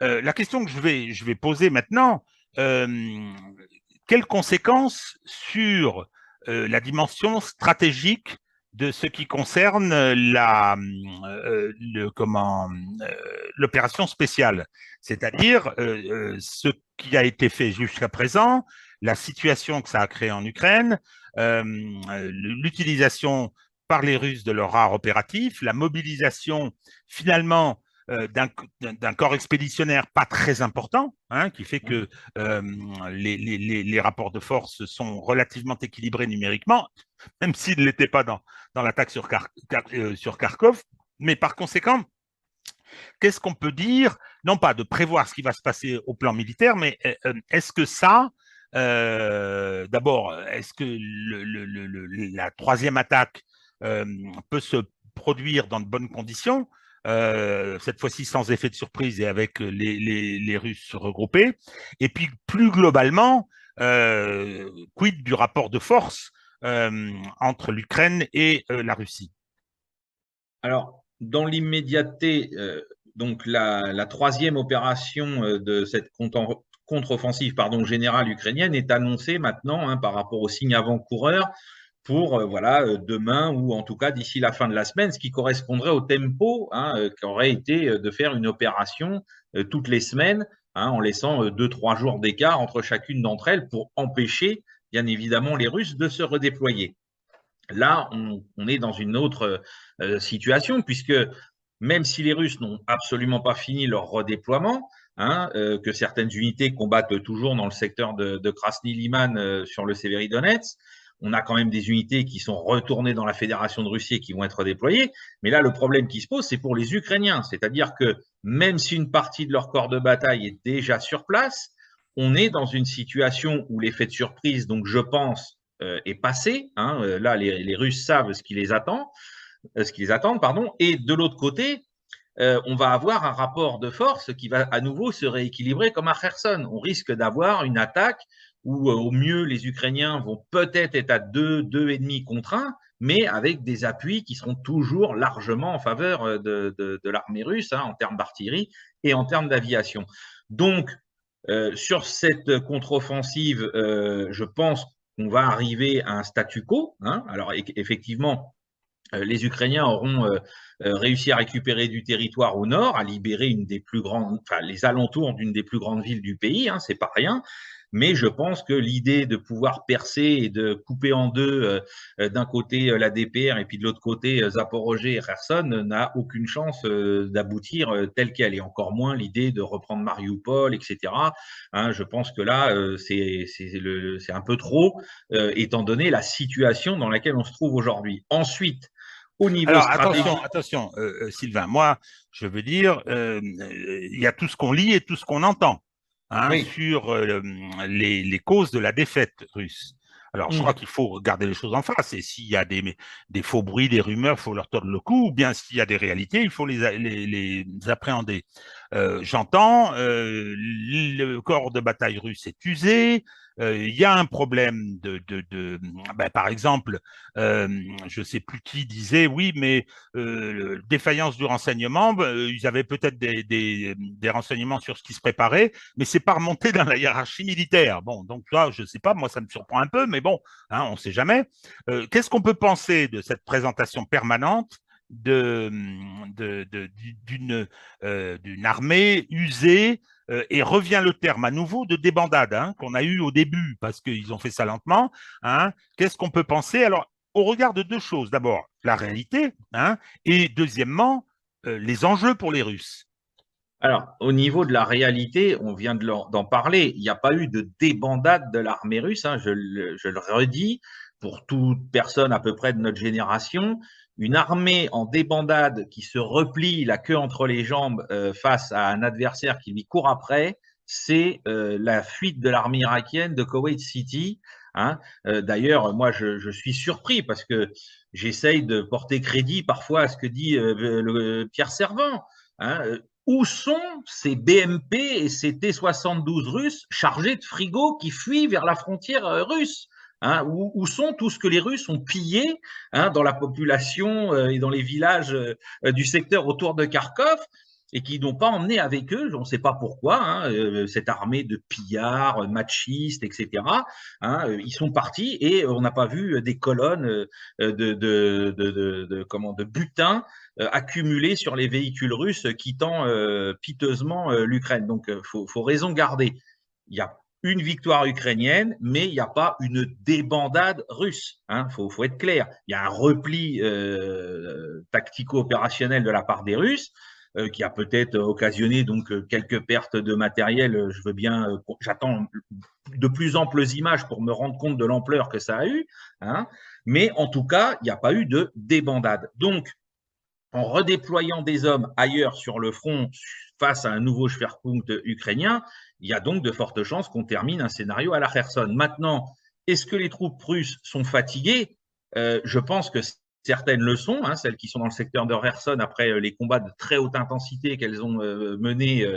la question que je vais poser maintenant, quelles conséquences sur la dimension stratégique de ce qui concerne l'opération spéciale, c'est-à-dire ce qui a été fait jusqu'à présent, la situation que ça a créée en Ukraine, l'utilisation par les Russes de leur rare opératif, la mobilisation finalement d'un corps expéditionnaire pas très important, hein, qui fait que les rapports de force sont relativement équilibrés numériquement, même s'ils ne l'étaient pas dans l'attaque sur Kharkov. Mais par conséquent, qu'est-ce qu'on peut dire, non pas de prévoir ce qui va se passer au plan militaire, mais est-ce que ça, d'abord, est-ce que la 3e attaque peut produire dans de bonnes conditions, cette fois-ci sans effet de surprise et avec les Russes regroupés. Et puis plus globalement, quid du rapport de force entre l'Ukraine et la Russie? Alors, dans l'immédiateté, donc la troisième opération de cette contre-offensive générale ukrainienne est annoncée maintenant, hein, par rapport aux signes avant-coureurs pour voilà, demain ou en tout cas d'ici la fin de la semaine, ce qui correspondrait au tempo, hein, qui aurait été de faire une opération toutes les semaines, hein, en laissant 2-3 jours d'écart entre chacune d'entre elles pour empêcher bien évidemment les Russes de se redéployer. Là, on est dans une autre situation, puisque même si les Russes n'ont absolument pas fini leur redéploiement, hein, que certaines unités combattent toujours dans le secteur de Krasny Liman sur le Sévérodonetsk, on a quand même des unités qui sont retournées dans la Fédération de Russie et qui vont être déployées. Mais là, le problème qui se pose, c'est pour les Ukrainiens. C'est-à-dire que même si une partie de leur corps de bataille est déjà sur place, on est dans une situation où l'effet de surprise, donc je pense, est passé. Hein. Là, les Russes savent ce qui les attend, pardon. Et de l'autre côté, on va avoir un rapport de force qui va à nouveau se rééquilibrer comme à Kherson. On risque d'avoir une attaque où au mieux les Ukrainiens vont peut-être être à 2,5 contre 1, mais avec des appuis qui seront toujours largement en faveur de l'armée russe, hein, en termes d'artillerie et en termes d'aviation. Donc, sur cette contre-offensive, je pense qu'on va arriver à un statu quo. Hein. Alors, effectivement, les Ukrainiens auront réussi à récupérer du territoire au nord, à libérer une des plus grandes, enfin, les alentours d'une des plus grandes villes du pays, hein, c'est pas rien. Mais je pense que l'idée de pouvoir percer et de couper en deux d'un côté la DPR et puis de l'autre côté Zaporozhye et Kherson n'a aucune chance d'aboutir telle qu'elle, et encore moins l'idée de reprendre Mariupol, etc. Hein, je pense que là, c'est un peu trop, étant donné la situation dans laquelle on se trouve aujourd'hui. Ensuite, au niveau Alors, stratégique. attention, Sylvain, moi, je veux dire, il y a tout ce qu'on lit et tout ce qu'on entend, hein, Oui. sur les causes de la défaite russe. Alors, je crois Mmh. qu'il faut regarder les choses en face. Et s'il y a des faux bruits, des rumeurs, il faut leur tordre le cou. Ou bien s'il y a des réalités, il faut les appréhender. J'entends, le corps de bataille russe est usé. Il y a un problème ben, par exemple, je ne sais plus qui disait, oui, mais défaillance du renseignement, ils avaient peut-être des renseignements sur ce qui se préparait, mais c'est pas remonté dans la hiérarchie militaire. Bon, donc là, je ne sais pas, moi ça me surprend un peu, mais bon, hein, on ne sait jamais. Qu'est-ce qu'on peut penser de cette présentation permanente d'une armée usée, et revient le terme à nouveau de débandade, hein, qu'on a eu au début parce qu'ils ont fait ça lentement. Hein. Qu'est-ce qu'on peut penser? Alors, au regard de deux choses. D'abord, la réalité, hein, et deuxièmement, les enjeux pour les Russes. Alors, au niveau de la réalité, on vient d'en parler, il n'y a pas eu de débandade de l'armée russe, hein, je le redis, pour toute personne à peu près de notre génération. Une armée en débandade qui se replie la queue entre les jambes face à un adversaire qui lui court après, c'est la fuite de l'armée irakienne de Koweït City. Hein. D'ailleurs, moi, je suis surpris parce que j'essaye de porter crédit parfois à ce que dit Pierre Servan. Hein. Où sont ces BMP et ces T-72 russes chargés de frigos qui fuient vers la frontière russe? Hein, où sont tout ce que les Russes ont pillé, hein, dans la population et dans les villages du secteur autour de Kharkov, et qui n'ont pas emmené avec eux, on ne sait pas pourquoi, hein, cette armée de pillards, machistes, etc. Hein, ils sont partis et on n'a pas vu des colonnes de butin accumulés sur les véhicules russes quittant piteusement l'Ukraine. Donc, faut raison garder. Il y a une victoire ukrainienne, mais il n'y a pas une débandade russe. Hein, faut être clair. Il y a un repli tactico-opérationnel de la part des Russes qui a peut-être occasionné donc quelques pertes de matériel. Je veux bien, j'attends de plus amples images pour me rendre compte de l'ampleur que ça a eu. Hein, mais en tout cas, il n'y a pas eu de débandade. Donc, en redéployant des hommes ailleurs sur le front face à un nouveau Schwerpunkt ukrainien, il y a donc de fortes chances qu'on termine un scénario à la Kherson. Maintenant, est-ce que les troupes russes sont fatiguées? Je pense que certaines le sont, hein, celles qui sont dans le secteur de Kherson après les combats de très haute intensité qu'elles ont menés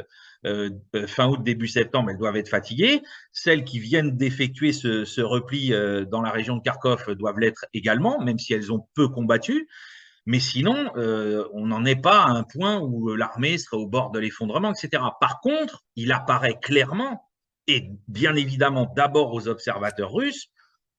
fin août, début septembre, elles doivent être fatiguées. Celles qui viennent d'effectuer ce repli dans la région de Kharkov doivent l'être également, même si elles ont peu combattu. Mais sinon, on n'en est pas à un point où l'armée serait au bord de l'effondrement, etc. Par contre, il apparaît clairement, et bien évidemment d'abord aux observateurs russes,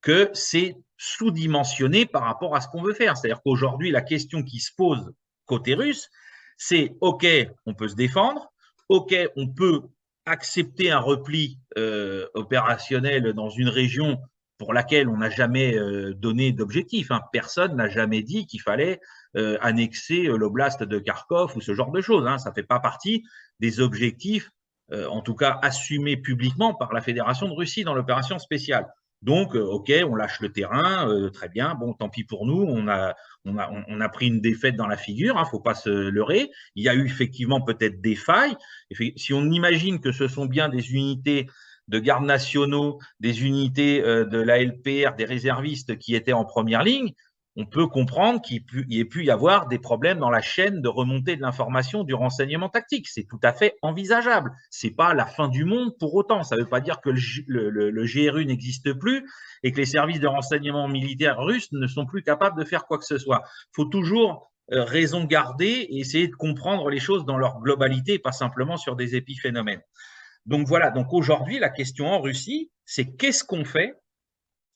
que c'est sous-dimensionné par rapport à ce qu'on veut faire. C'est-à-dire qu'aujourd'hui, la question qui se pose côté russe, c'est OK, on peut se défendre, OK, on peut accepter un repli opérationnel dans une région pour laquelle on n'a jamais donné d'objectif. Hein. Personne n'a jamais dit qu'il fallait annexer l'oblast de Kharkov ou ce genre de choses. Hein. Ça ne fait pas partie des objectifs, en tout cas assumés publiquement par la Fédération de Russie dans l'opération spéciale. Donc, OK, on lâche le terrain, très bien, bon, tant pis pour nous, on a pris une défaite dans la figure, hein, faut pas se leurrer. Il y a eu effectivement peut-être des failles. Si on imagine que ce sont bien des unités de gardes nationaux, des unités de la LPR, des réservistes qui étaient en première ligne, on peut comprendre qu'il ait pu y avoir des problèmes dans la chaîne de remontée de l'information du renseignement tactique. C'est tout à fait envisageable. C'est pas la fin du monde pour autant. Ça ne veut pas dire que le GRU n'existe plus et que les services de renseignement militaires russes ne sont plus capables de faire quoi que ce soit. Il faut toujours raison garder et essayer de comprendre les choses dans leur globalité, pas simplement sur des épiphénomènes. Donc voilà, donc aujourd'hui, la question en Russie, c'est qu'est-ce qu'on fait?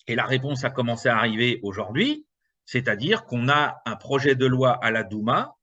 Et la réponse a commencé à arriver aujourd'hui, c'est-à-dire qu'on a un projet de loi à la Douma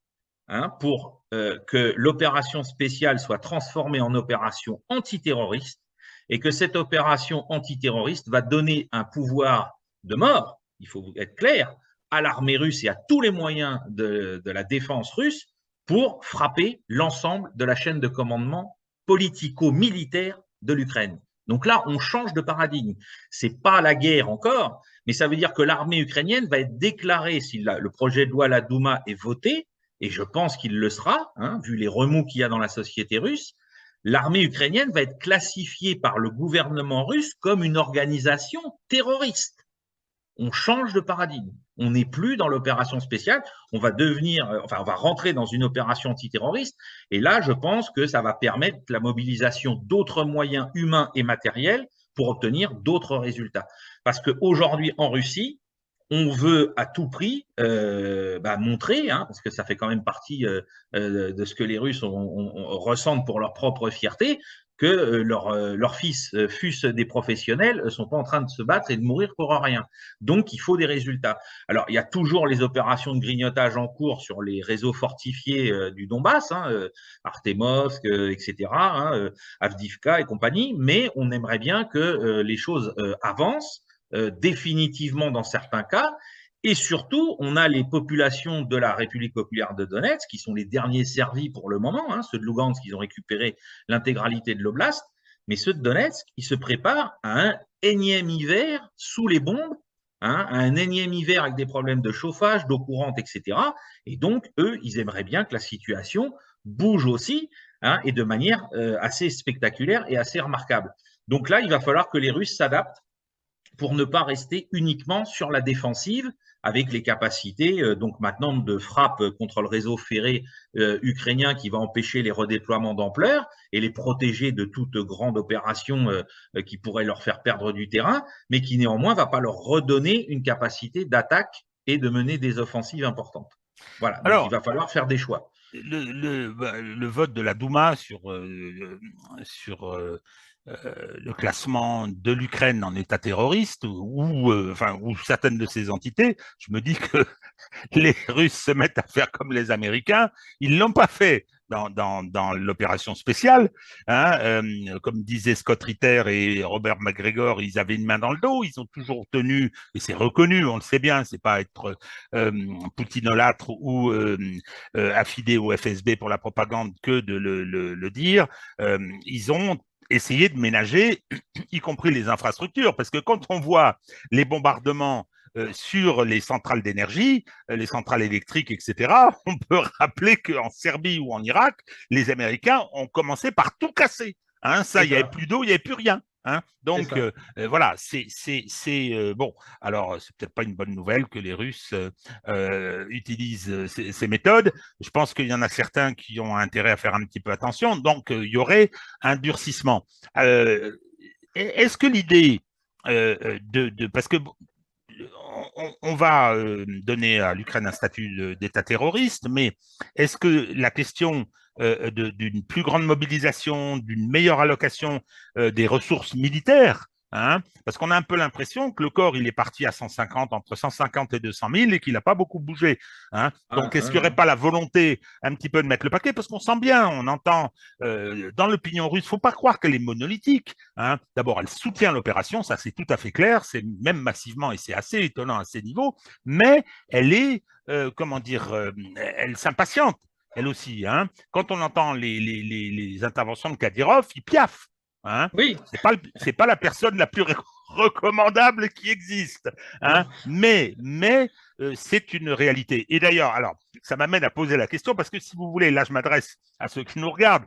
pour que l'opération spéciale soit transformée en opération antiterroriste et que cette opération antiterroriste va donner un pouvoir de mort, il faut être clair, à l'armée russe et à tous les moyens de la défense russe pour frapper l'ensemble de la chaîne de commandement politico-militaire de l'Ukraine. Donc là, on change de paradigme. C'est pas la guerre encore, mais ça veut dire que l'armée ukrainienne va être déclarée, si le projet de loi la Douma est voté, et je pense qu'il le sera, hein, vu les remous qu'il y a dans la société russe, l'armée ukrainienne va être classifiée par le gouvernement russe comme une organisation terroriste. On change de paradigme. On n'est plus dans l'opération spéciale, on va rentrer dans une opération antiterroriste. Et là, je pense que ça va permettre la mobilisation d'autres moyens humains et matériels pour obtenir d'autres résultats. Parce qu'aujourd'hui, en Russie, on veut à tout prix montrer, hein, parce que ça fait quand même partie de ce que les Russes ressentent pour leur propre fierté, que leurs fils, fût-ce des professionnels, sont pas en train de se battre et de mourir pour rien. Donc, il faut des résultats. Alors, il y a toujours les opérations de grignotage en cours sur les réseaux fortifiés du Donbass, Artemovsk, etc., Avdivka et compagnie, mais on aimerait bien que les choses avancent définitivement dans certains cas. Et surtout, on a les populations de la République populaire de Donetsk, qui sont les derniers servis pour le moment, ceux de Lugansk, ils ont récupéré l'intégralité de l'oblast, mais ceux de Donetsk, ils se préparent à un énième hiver sous les bombes, à un énième hiver avec des problèmes de chauffage, d'eau courante, etc. Et donc, eux, ils aimeraient bien que la situation bouge aussi, et de manière assez spectaculaire et assez remarquable. Donc là, il va falloir que les Russes s'adaptent pour ne pas rester uniquement sur la défensive avec les capacités donc maintenant de frappe contre le réseau ferré ukrainien qui va empêcher les redéploiements d'ampleur et les protéger de toute grande opération qui pourrait leur faire perdre du terrain, mais qui néanmoins ne va pas leur redonner une capacité d'attaque et de mener des offensives importantes. Voilà, donc alors, il va falloir faire des choix. Le vote de la Douma sur le classement de l'Ukraine en état terroriste ou certaines de ces entités, je me dis que les Russes se mettent à faire comme les Américains. Ils ne l'ont pas fait dans l'opération spéciale. Comme disaient Scott Ritter et Robert McGregor, ils avaient une main dans le dos. Ils ont toujours tenu, et c'est reconnu, on le sait bien, c'est pas être poutinolâtre ou affidé au FSB pour la propagande que de le dire. Ils ont essayer de ménager, y compris les infrastructures, parce que quand on voit les bombardements sur les centrales d'énergie, les centrales électriques, etc., on peut rappeler qu'en Serbie ou en Irak, les Américains ont commencé par tout casser. Ça, il n'y avait plus d'eau, il n'y avait plus rien. Hein. C'est Donc ça. voilà, bon. Alors c'est peut-être pas une bonne nouvelle que les Russes utilisent ces méthodes. Je pense qu'il y en a certains qui ont intérêt à faire un petit peu attention. Donc il y aurait un durcissement. Est-ce que l'idée parce que on va donner à l'Ukraine un statut d'État terroriste, mais est-ce que la question d'une plus grande mobilisation, d'une meilleure allocation des ressources militaires, hein, parce qu'on a un peu l'impression que le corps il est parti à 150, entre 150 et 200 000 et qu'il n'a pas beaucoup bougé. Hein. Donc, est-ce qu'il n'y aurait pas la volonté un petit peu de mettre le paquet? Parce qu'on sent bien, on entend dans l'opinion russe, il ne faut pas croire qu'elle est monolithique. Hein. D'abord, elle soutient l'opération, ça c'est tout à fait clair, c'est même massivement et c'est assez étonnant à ces niveaux, mais elle est, comment dire, elle s'impatiente, elle aussi. Hein. Quand on entend les interventions de Kadyrov, il piaffe. Hein. Oui, C'est pas la personne la plus recommandable qui existe. Hein. non. Mais c'est une réalité. Et d'ailleurs, alors, ça m'amène à poser la question parce que si vous voulez, là, je m'adresse à ceux qui nous regardent.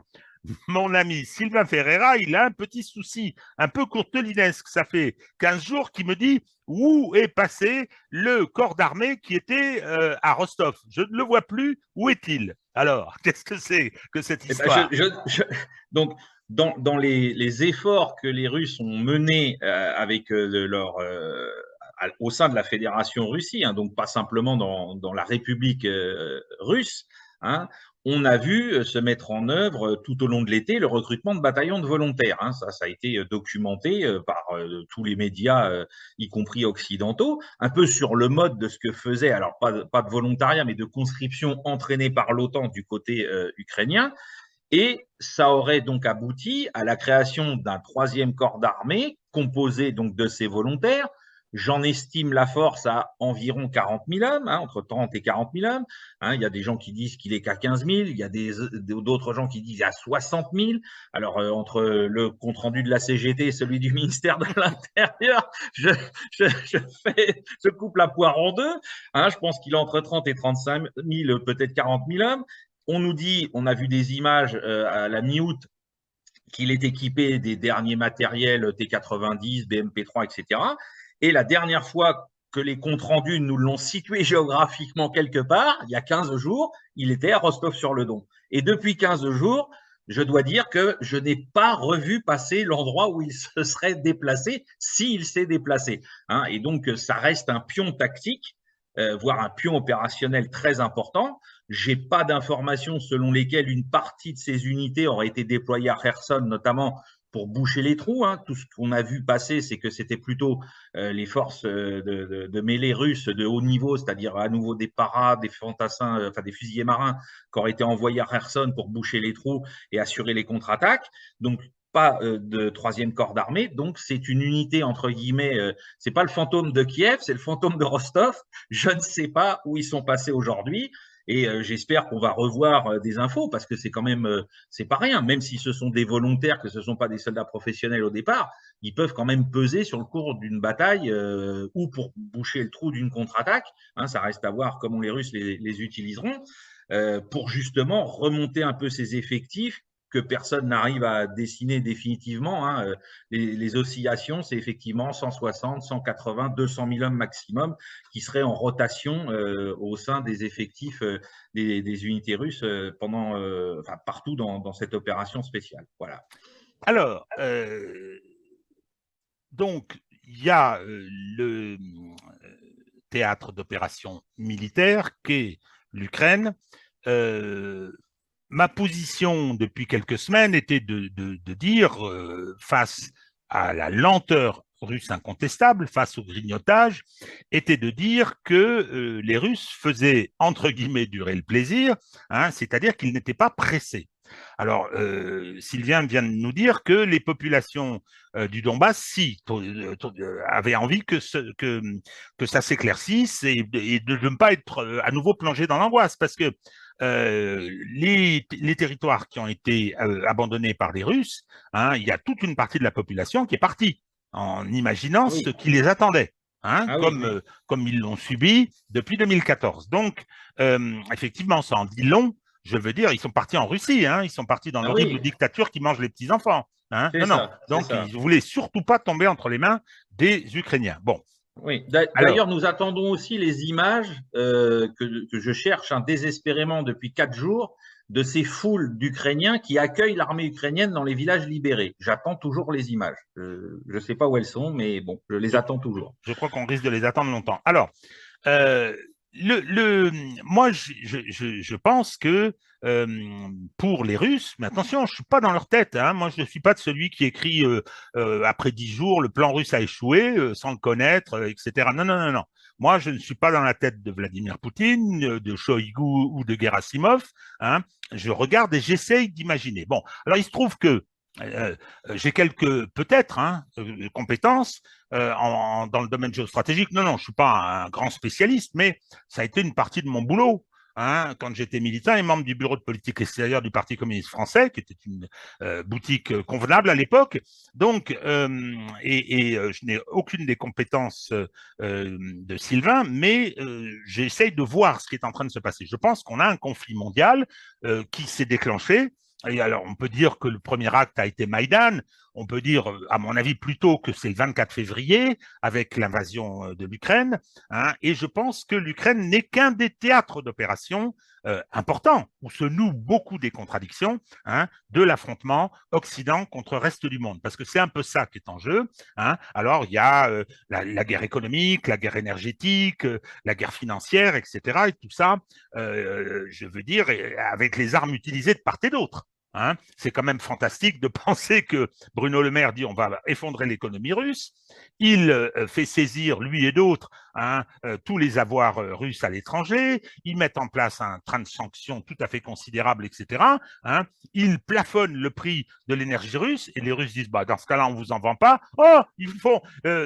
Mon ami Sylvain Ferreira, il a un petit souci, un peu courtelinesque. Ça fait 15 jours qu'il me dit où est passé le corps d'armée qui était à Rostov. Je ne le vois plus. Où est-il? Alors, qu'est-ce que c'est que cette Eh ben, histoire? donc, dans les efforts que les Russes ont menés avec au sein de la Fédération Russie, hein, donc pas simplement dans la République russe, hein, on a vu se mettre en œuvre tout au long de l'été le recrutement de bataillons de volontaires. Hein. Ça a été documenté par tous les médias, y compris occidentaux, un peu sur le mode de ce que faisait, alors pas de volontariat, mais de conscription entraînée par l'OTAN du côté ukrainien. Et ça aurait donc abouti à la création d'un troisième corps d'armée composé donc de ces volontaires. J'en estime la force à environ 40 000 hommes, hein, entre 30 et 40 000 hommes. Hein, il y a des gens qui disent qu'il est qu'à 15 000, il y a d'autres gens qui disent à 60 000. Alors, entre le compte-rendu de la CGT et celui du ministère de l'Intérieur, je coupe la poire en deux. Hein, je pense qu'il est entre 30 et 35 000, peut-être 40 000 hommes. On nous dit, on a vu des images à la mi-août, qu'il est équipé des derniers matériels T90, BMP3, etc. Et la dernière fois que les comptes rendus nous l'ont situé géographiquement quelque part, il y a 15 jours, il était à Rostov-sur-le-Don. Et depuis 15 jours, je dois dire que je n'ai pas revu passer l'endroit où il se serait déplacé, s'il s'est déplacé. Hein, et donc, ça reste un pion tactique, voire un pion opérationnel très important. J'ai pas d'informations selon lesquelles une partie de ces unités aurait été déployée à Kherson, notamment pour boucher les trous. Hein. Tout ce qu'on a vu passer, c'est que c'était plutôt les forces de mêlée russes de haut niveau, c'est-à-dire à nouveau des paras, des fantassins, enfin des fusiliers marins qui auraient été envoyés à Kherson pour boucher les trous et assurer les contre-attaques. Donc, pas de troisième corps d'armée, donc c'est une unité entre guillemets, c'est pas le fantôme de Kiev, c'est le fantôme de Rostov. Je ne sais pas où ils sont passés aujourd'hui. Et j'espère qu'on va revoir des infos parce que c'est quand même, c'est pas rien. Même si ce sont des volontaires, que ce ne sont pas des soldats professionnels au départ, ils peuvent quand même peser sur le cours d'une bataille ou pour boucher le trou d'une contre-attaque. Hein, ça reste à voir comment les Russes les utiliseront pour justement remonter un peu ces effectifs que personne n'arrive à dessiner définitivement. Hein. Les oscillations, c'est effectivement 160, 180, 200 000 hommes maximum qui seraient en rotation au sein des effectifs des unités russes pendant, enfin, partout dans cette opération spéciale. Voilà. Alors, donc, il y a le théâtre d'opération militaire qu'est l'Ukraine. Ma position depuis quelques semaines était de dire, face à la lenteur russe incontestable, face au grignotage, était de dire que les Russes faisaient, entre guillemets, durer le plaisir, hein, c'est-à-dire qu'ils n'étaient pas pressés. Alors, Sylvain vient de nous dire que les populations du Donbass, si, avaient envie que ça s'éclaircisse et de ne pas être à nouveau plongé dans l'angoisse, parce que les territoires qui ont été abandonnés par les Russes, hein, il y a toute une partie de la population qui est partie en imaginant Ah ce oui, qui les attendait. Hein, ah oui, oui. comme ils l'ont subi depuis 2014. Donc, effectivement, ça en dit long. Je veux dire, ils sont partis en Russie, hein, ils sont partis dans Ah l'horrible oui, dictature qui mange les petits-enfants. Hein. C'est Non, non. ça, c'est Donc, ça. ils ne voulaient surtout pas tomber entre les mains des Ukrainiens. Bon, Oui. alors, D'ailleurs, nous attendons aussi les images que je cherche désespérément depuis 4 jours de ces foules d'Ukrainiens qui accueillent l'armée ukrainienne dans les villages libérés. J'attends toujours les images. Je ne sais pas où elles sont, mais bon, je les je, attends toujours. je crois qu'on risque de les attendre longtemps. Alors, Euh, moi, je pense que pour les Russes, mais attention, je ne suis pas dans leur tête. Hein, moi, je ne suis pas de celui qui écrit après 10 jours, le plan russe a échoué sans le connaître, etc. Non, non, non, non. Moi, je ne suis pas dans la tête de Vladimir Poutine, de Shoigu ou de Gerasimov. Hein. Je regarde et j'essaye d'imaginer. Bon, alors il se trouve que j'ai quelques, peut-être, hein, compétences dans le domaine géostratégique. Non, non, je ne suis pas un grand spécialiste, mais ça a été une partie de mon boulot. Hein, quand j'étais militant et membre du bureau de politique extérieure du Parti communiste français, qui était une boutique convenable à l'époque. Donc, je n'ai aucune des compétences de Sylvain, mais j'essaye de voir ce qui est en train de se passer. Je pense qu'on a un conflit mondial qui s'est déclenché. Et alors, on peut dire que le premier acte a été Maïdan. On peut dire, à mon avis, plutôt que c'est le 24 février, avec l'invasion de l'Ukraine. Hein, et je pense que l'Ukraine n'est qu'un des théâtres d'opération importants, où se nouent beaucoup des contradictions hein, de l'affrontement Occident contre reste du monde. Parce que c'est un peu ça qui est en jeu. Hein. Alors, il y a la guerre économique, la guerre énergétique, la guerre financière, etc. Et tout ça, je veux dire, avec les armes utilisées de part et d'autre. Hein. C'est quand même fantastique de penser que Bruno Le Maire dit on va effondrer l'économie russe. Il fait saisir, lui et d'autres, hein, tous les avoirs russes à l'étranger. Ils mettent en place un train de sanctions tout à fait considérable, etc. Hein. Ils plafonnent le prix de l'énergie russe et les Russes disent bah, dans ce cas-là, on ne vous en vend pas. Oh,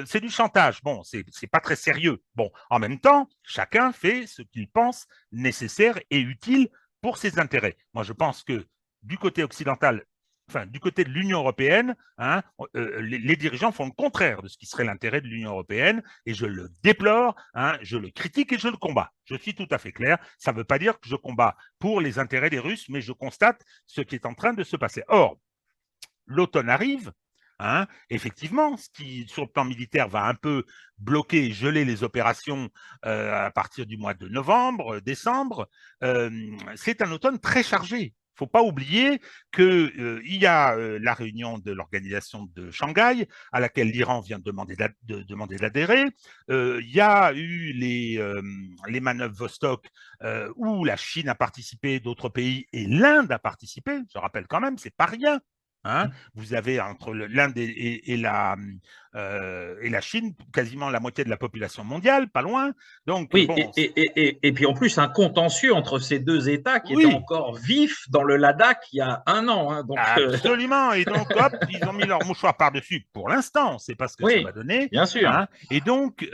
c'est du chantage. Bon, c'est pas très sérieux. Bon, en même temps, chacun fait ce qu'il pense nécessaire et utile pour ses intérêts. Moi, je pense que du côté occidental, enfin, du côté de l'Union européenne, hein, les dirigeants font le contraire de ce qui serait l'intérêt de l'Union européenne et je le déplore, hein, je le critique et je le combats. Je suis tout à fait clair. Ça ne veut pas dire que je combats pour les intérêts des Russes, mais je constate ce qui est en train de se passer. Or, l'automne arrive. Hein, effectivement, ce qui, sur le plan militaire, va un peu bloquer et geler les opérations à partir du mois de novembre, décembre, c'est un automne très chargé. Il ne faut pas oublier qu'il y a la réunion de l'organisation de Shanghai, à laquelle l'Iran vient de demander d'adhérer. Il y a eu les manœuvres Vostok, où la Chine a participé, d'autres pays, et l'Inde a participé. Je rappelle quand même, c'est pas rien. Hein, vous avez entre l'Inde et la Chine quasiment la moitié de la population mondiale, pas loin. Donc, Oui, bon. et puis en plus, un contentieux entre ces deux États qui était Oui, encore vif dans le Ladakh il y a un an. Hein, donc, absolument. Et donc, hop, ils ont mis leur mouchoir par-dessus. Pour l'instant, on ne sait pas ce que ça va oui, donner. bien sûr. Hein. Et donc,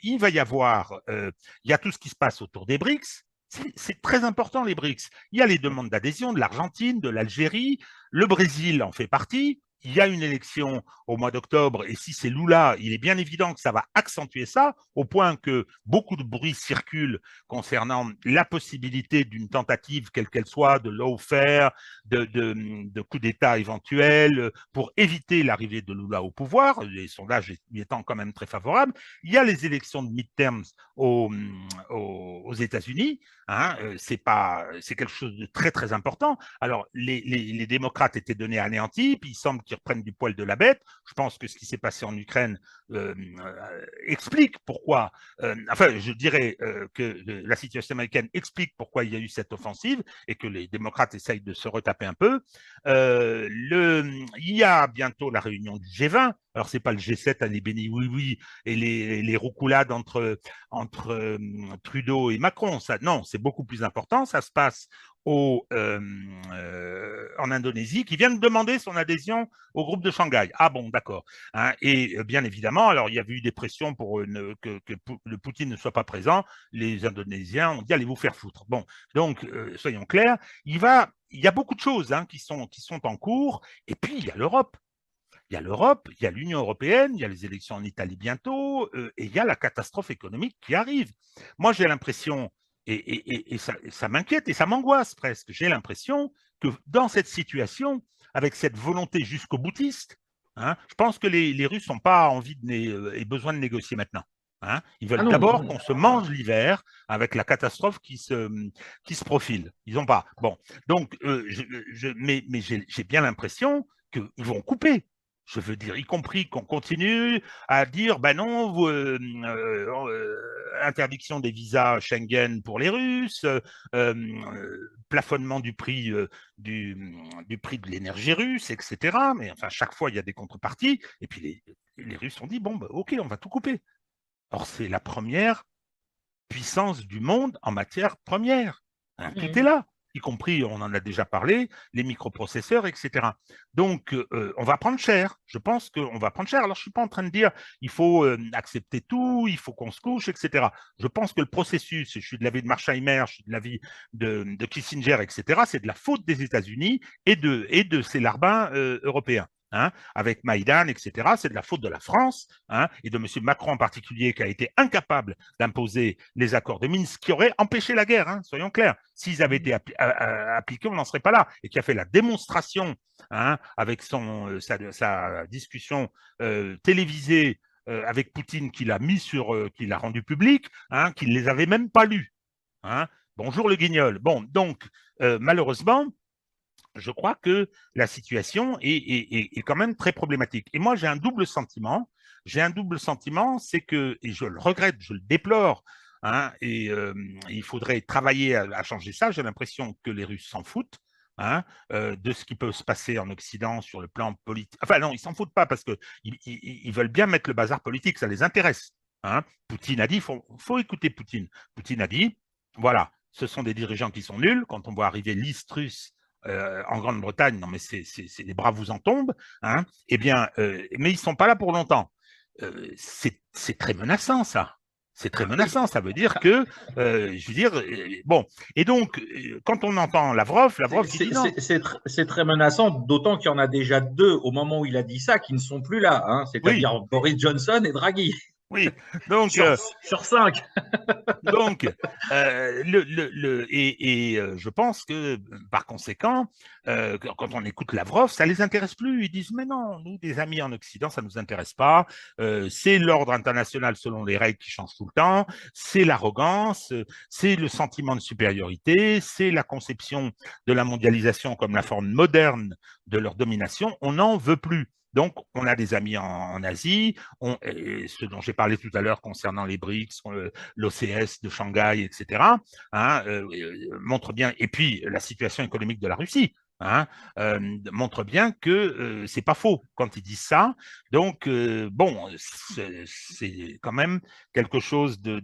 il va y avoir, il y a tout ce qui se passe autour des BRICS. C'est très important, les BRICS. Il y a les demandes d'adhésion de l'Argentine, de l'Algérie. Le Brésil en fait partie. Il y a une élection au mois d'octobre et si c'est Lula, il est bien évident que ça va accentuer ça, au point que beaucoup de bruit circule concernant la possibilité d'une tentative, quelle qu'elle soit, de lawfare, de coup d'État éventuel, pour éviter l'arrivée de Lula au pouvoir, les sondages lui étant quand même très favorables. Il y a les élections de midterms aux États-Unis. Hein, c'est quelque chose de très très important. Alors les démocrates étaient donnés anéantis, puis il semble qu'ils reprennent du poil de la bête. Je pense que ce qui s'est passé en Ukraine explique pourquoi, enfin je dirais que la situation américaine explique pourquoi il y a eu cette offensive et que les démocrates essayent de se retaper un peu. Il y a bientôt la réunion du G20. Alors c'est pas le G7 à les bénis oui oui et les roucoulades entre Trudeau et Macron. Ça, non, c'est beaucoup plus important. Ça se passe en Indonésie, qui vient de demander son adhésion au groupe de Shanghai. Ah bon, d'accord. Hein, et bien évidemment, alors il y avait eu des pressions pour que le Poutine ne soit pas présent. Les Indonésiens ont dit allez vous faire foutre. Bon, donc soyons clairs, il y a beaucoup de choses hein, qui sont en cours. Et puis il y a l'Europe. Il y a l'Europe, il y a l'Union européenne, il y a les élections en Italie bientôt, et il y a la catastrophe économique qui arrive. Moi, j'ai l'impression, et ça m'inquiète et ça m'angoisse presque, j'ai l'impression que dans cette situation, avec cette volonté jusqu'au boutiste, hein, je pense que les Russes n'ont pas envie et besoin de négocier maintenant. Hein. Ils Ah veulent non, d'abord non. qu'on se mange l'hiver avec la catastrophe qui se profile. Ils n'ont pas. Bon, donc, mais j'ai bien l'impression qu'ils vont couper. Je veux dire, y compris qu'on continue à dire, ben non, interdiction des visas Schengen pour les Russes, plafonnement du prix de l'énergie russe, etc. Mais enfin, chaque fois, il y a des contreparties. Et puis, les Russes ont dit, bon, ben, OK, on va tout couper. Or, c'est la première puissance du monde en matière première. Hein, tout est là, y compris, on en a déjà parlé, les microprocesseurs, etc. Donc, on va prendre cher. Je pense qu'on va prendre cher. Alors, je ne suis pas en train de dire il faut accepter tout, il faut qu'on se couche, etc. Je pense que le processus, je suis de l'avis de Marsheimer, je suis de l'avis de Kissinger, etc., c'est de la faute des États-Unis et de ces larbins européens. Hein, avec Maïdan, etc. C'est de la faute de la France hein, et de M. Macron en particulier qui a été incapable d'imposer les accords de Minsk qui auraient empêché la guerre, hein, soyons clairs. S'ils avaient été appliqués, on n'en serait pas là. Et qui a fait la démonstration hein, avec sa discussion télévisée avec Poutine qu'il a mis qu'il a rendu public, hein, qu'il ne les avait même pas lus. Hein. Bonjour le guignol. Bon, donc, malheureusement, je crois que la situation est quand même très problématique. Et moi, j'ai un double sentiment. J'ai un double sentiment, c'est que, et je le regrette, je le déplore, hein, et il faudrait travailler à changer ça. J'ai l'impression que les Russes s'en foutent. Hein, de ce qui peut se passer en Occident sur le plan politique. Enfin non, ils s'en foutent pas parce qu'ils veulent bien mettre le bazar politique, ça les intéresse. Hein. Poutine a dit, faut écouter Poutine. Poutine a dit, voilà, ce sont des dirigeants qui sont nuls. Quand on voit arriver l'Ist russe en Grande-Bretagne, non mais les bras vous en tombent, hein, eh bien, mais ils ne sont pas là pour longtemps. C'est très menaçant ça. C'est très menaçant. Ça veut dire que, je veux dire, bon. Et donc, quand on entend Lavrov qui dit non. C'est très menaçant, d'autant qu'il y en a déjà deux au moment où il a dit ça qui ne sont plus là, hein, c'est-à-dire Oui. Boris Johnson et Draghi. Oui, donc sur 5. Donc, je pense que par conséquent, quand on écoute Lavrov, ça les intéresse plus. Ils disent mais non, nous des amis en Occident, ça nous intéresse pas. C'est l'ordre international selon les règles qui changent tout le temps. C'est l'arrogance, c'est le sentiment de supériorité, c'est la conception de la mondialisation comme la forme moderne de leur domination. On n'en veut plus. Donc, on a des amis en Asie, ce dont j'ai parlé tout à l'heure concernant les BRICS, l'OCS de Shanghai, etc., hein, montre bien, et puis la situation économique de la Russie, hein, montre bien que c'est pas faux quand ils disent ça. Donc, bon, c'est quand même quelque chose de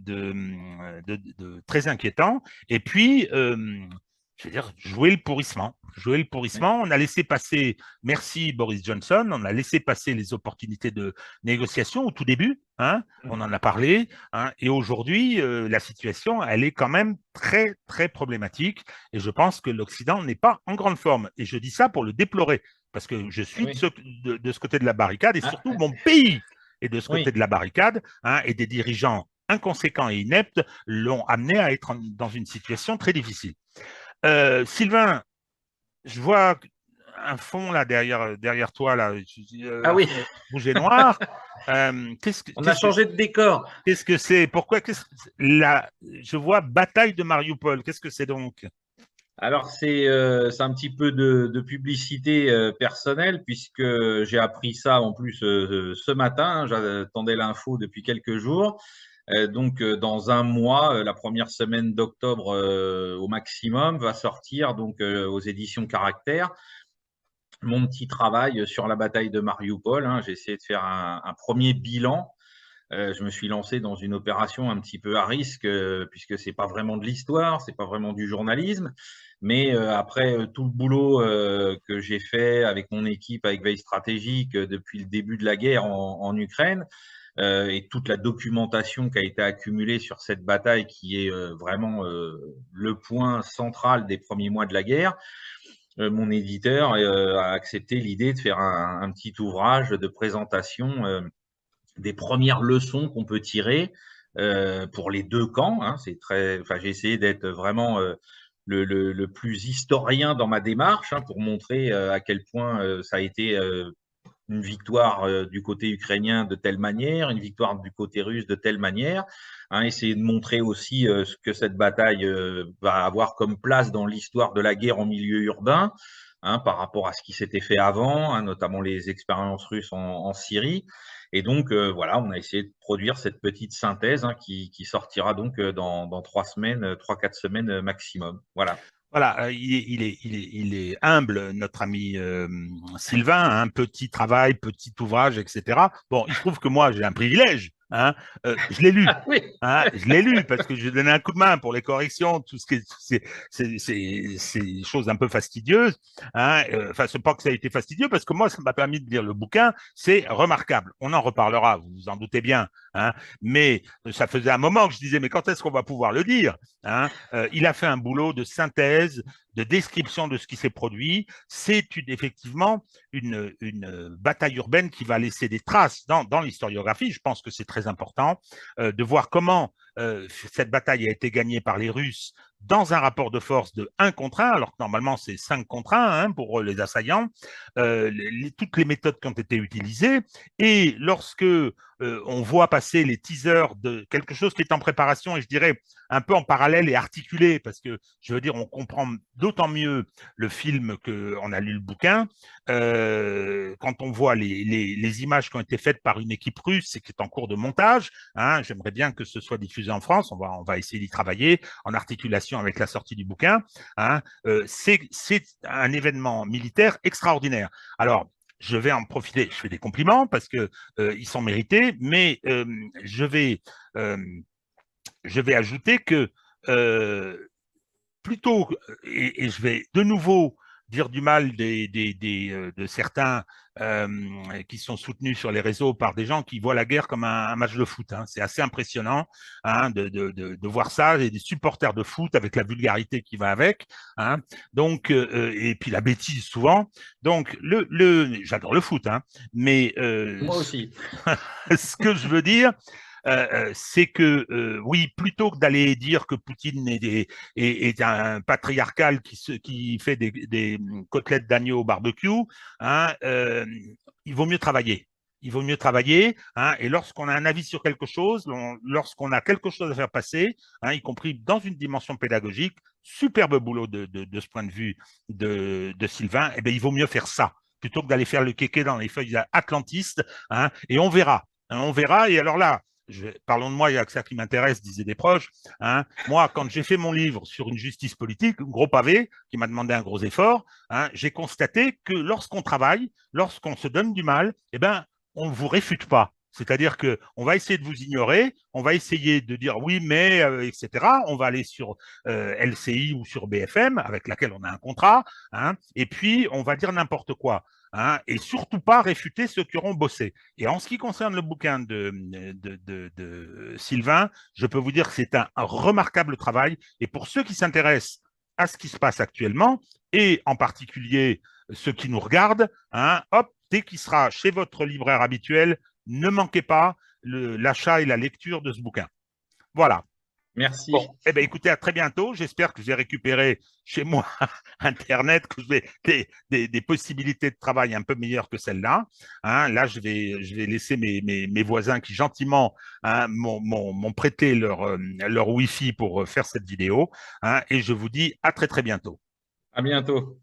très inquiétant. Et puis, je veux dire, jouer le pourrissement. Jouer le pourrissement, on a laissé passer, merci Boris Johnson, on a laissé passer les opportunités de négociation au tout début, hein, on en a parlé, hein, et aujourd'hui, la situation, elle est quand même très, très problématique, et je pense que l'Occident n'est pas en grande forme. Et je dis ça pour le déplorer, parce que je suis de ce côté de la barricade, et surtout mon pays est de ce côté de la barricade, hein, et des dirigeants inconséquents et ineptes l'ont amené à être dans une situation très difficile. Sylvain, je vois un fond là derrière toi là, Ah oui, rouge et noir. on a changé de décor. Qu'est-ce que c'est? Pourquoi là, je vois bataille de Mariupol. Qu'est-ce que c'est donc? Alors c'est un petit peu de publicité personnelle puisque j'ai appris ça en plus ce matin. J'attendais l'info depuis quelques jours. Donc, dans un mois, la première semaine d'octobre au maximum va sortir donc aux éditions Caractère mon petit travail sur la bataille de Mariupol. Hein. J'ai essayé de faire un premier bilan. Je me suis lancé dans une opération un petit peu à risque puisque c'est pas vraiment de l'histoire, c'est pas vraiment du journalisme. Mais après tout le boulot que j'ai fait avec mon équipe, avec Veille Stratégique depuis le début de la guerre en Ukraine, et toute la documentation qui a été accumulée sur cette bataille qui est vraiment le point central des premiers mois de la guerre, mon éditeur a accepté l'idée de faire un petit ouvrage de présentation des premières leçons qu'on peut tirer pour les deux camps. Hein, j'ai essayé d'être vraiment le plus historien dans ma démarche, hein, pour montrer à quel point ça a été une victoire du côté ukrainien de telle manière, une victoire du côté russe de telle manière. Hein, essayer de montrer aussi ce que cette bataille va avoir comme place dans l'histoire de la guerre en milieu urbain, hein, par rapport à ce qui s'était fait avant, hein, notamment les expériences russes en Syrie. Et donc, voilà, on a essayé de produire cette petite synthèse, hein, qui sortira donc dans 3 semaines, 3, 4 semaines maximum. Voilà. Voilà, il est humble, notre ami Sylvain, un petit travail, petit ouvrage, etc. Bon, il se trouve que moi, j'ai un privilège, hein, je l'ai lu. Ah oui. Hein, je l'ai lu parce que je lui ai donné un coup de main pour les corrections, tout ce qui est, ces choses un peu fastidieuses. Hein, enfin, c'est pas que ça a été fastidieux parce que moi, ça m'a permis de lire le bouquin. C'est remarquable. On en reparlera, vous vous en doutez bien. Hein, mais ça faisait un moment que je disais, mais quand est-ce qu'on va pouvoir le dire, hein, il a fait un boulot de synthèse, de description de ce qui s'est produit. C'est effectivement une bataille urbaine qui va laisser des traces dans l'historiographie. Je pense que c'est très important de voir comment cette bataille a été gagnée par les Russes dans un rapport de force de 1 contre 1, alors que normalement c'est 5 contre 1 hein, pour les assaillants, toutes les méthodes qui ont été utilisées. Et lorsque on voit passer les teasers de quelque chose qui est en préparation, et je dirais un peu en parallèle et articulé, parce que je veux dire, on comprend d'autant mieux le film qu'on a lu le bouquin, quand on voit les images qui ont été faites par une équipe russe et qui est en cours de montage. Hein, j'aimerais bien que ce soit diffusé en France, on va essayer d'y travailler en articulation avec la sortie du bouquin. Hein, c'est un événement militaire extraordinaire. Alors, je vais en profiter, je fais des compliments parce que ils sont mérités, mais euh, je vais ajouter que plutôt, et je vais de nouveau dire du mal de certains qui sont soutenus sur les réseaux par des gens qui voient la guerre comme un match de foot. Hein. C'est assez impressionnant hein, de voir ça, et des supporters de foot avec la vulgarité qui va avec. Hein. Donc, et puis la bêtise souvent. Donc, j'adore le foot, hein, mais Moi aussi. ce que je veux dire, c'est que oui, plutôt que d'aller dire que Poutine est un patriarcal qui fait des côtelettes d'agneau au barbecue, hein, il vaut mieux travailler. Il vaut mieux travailler, hein, et lorsqu'on a un avis sur quelque chose, lorsqu'on a quelque chose à faire passer, hein, y compris dans une dimension pédagogique, superbe boulot de ce point de vue de Sylvain, eh bien, il vaut mieux faire ça plutôt que d'aller faire le kéké dans les feuilles atlantistes, hein, et on verra. Hein, on verra, et alors là, parlons de moi, il y a que ça qui m'intéresse, disaient des proches. Hein. Moi, quand j'ai fait mon livre sur une justice politique, un gros pavé, qui m'a demandé un gros effort, hein, j'ai constaté que lorsqu'on travaille, lorsqu'on se donne du mal, eh ben, on ne vous réfute pas. C'est-à-dire qu'on va essayer de vous ignorer, on va essayer de dire oui, mais, etc. On va aller sur LCI ou sur BFM, avec laquelle on a un contrat, hein, et puis on va dire n'importe quoi. Hein, et surtout pas réfuter ceux qui auront bossé. Et en ce qui concerne le bouquin de Sylvain, je peux vous dire que c'est un remarquable travail. Et pour ceux qui s'intéressent à ce qui se passe actuellement, et en particulier ceux qui nous regardent, hein, hop, dès qu'il sera chez votre libraire habituel, ne manquez pas l'achat et la lecture de ce bouquin. Voilà. Bon, Merci. eh bien, écoutez, à très bientôt. J'espère que j'ai récupéré chez moi Internet, que j'ai des possibilités de travail un peu meilleures que celles-là. Hein, là, je vais laisser mes voisins qui gentiment hein, m'ont prêté leur Wi-Fi pour faire cette vidéo. Hein, et je vous dis à très, très bientôt. À bientôt.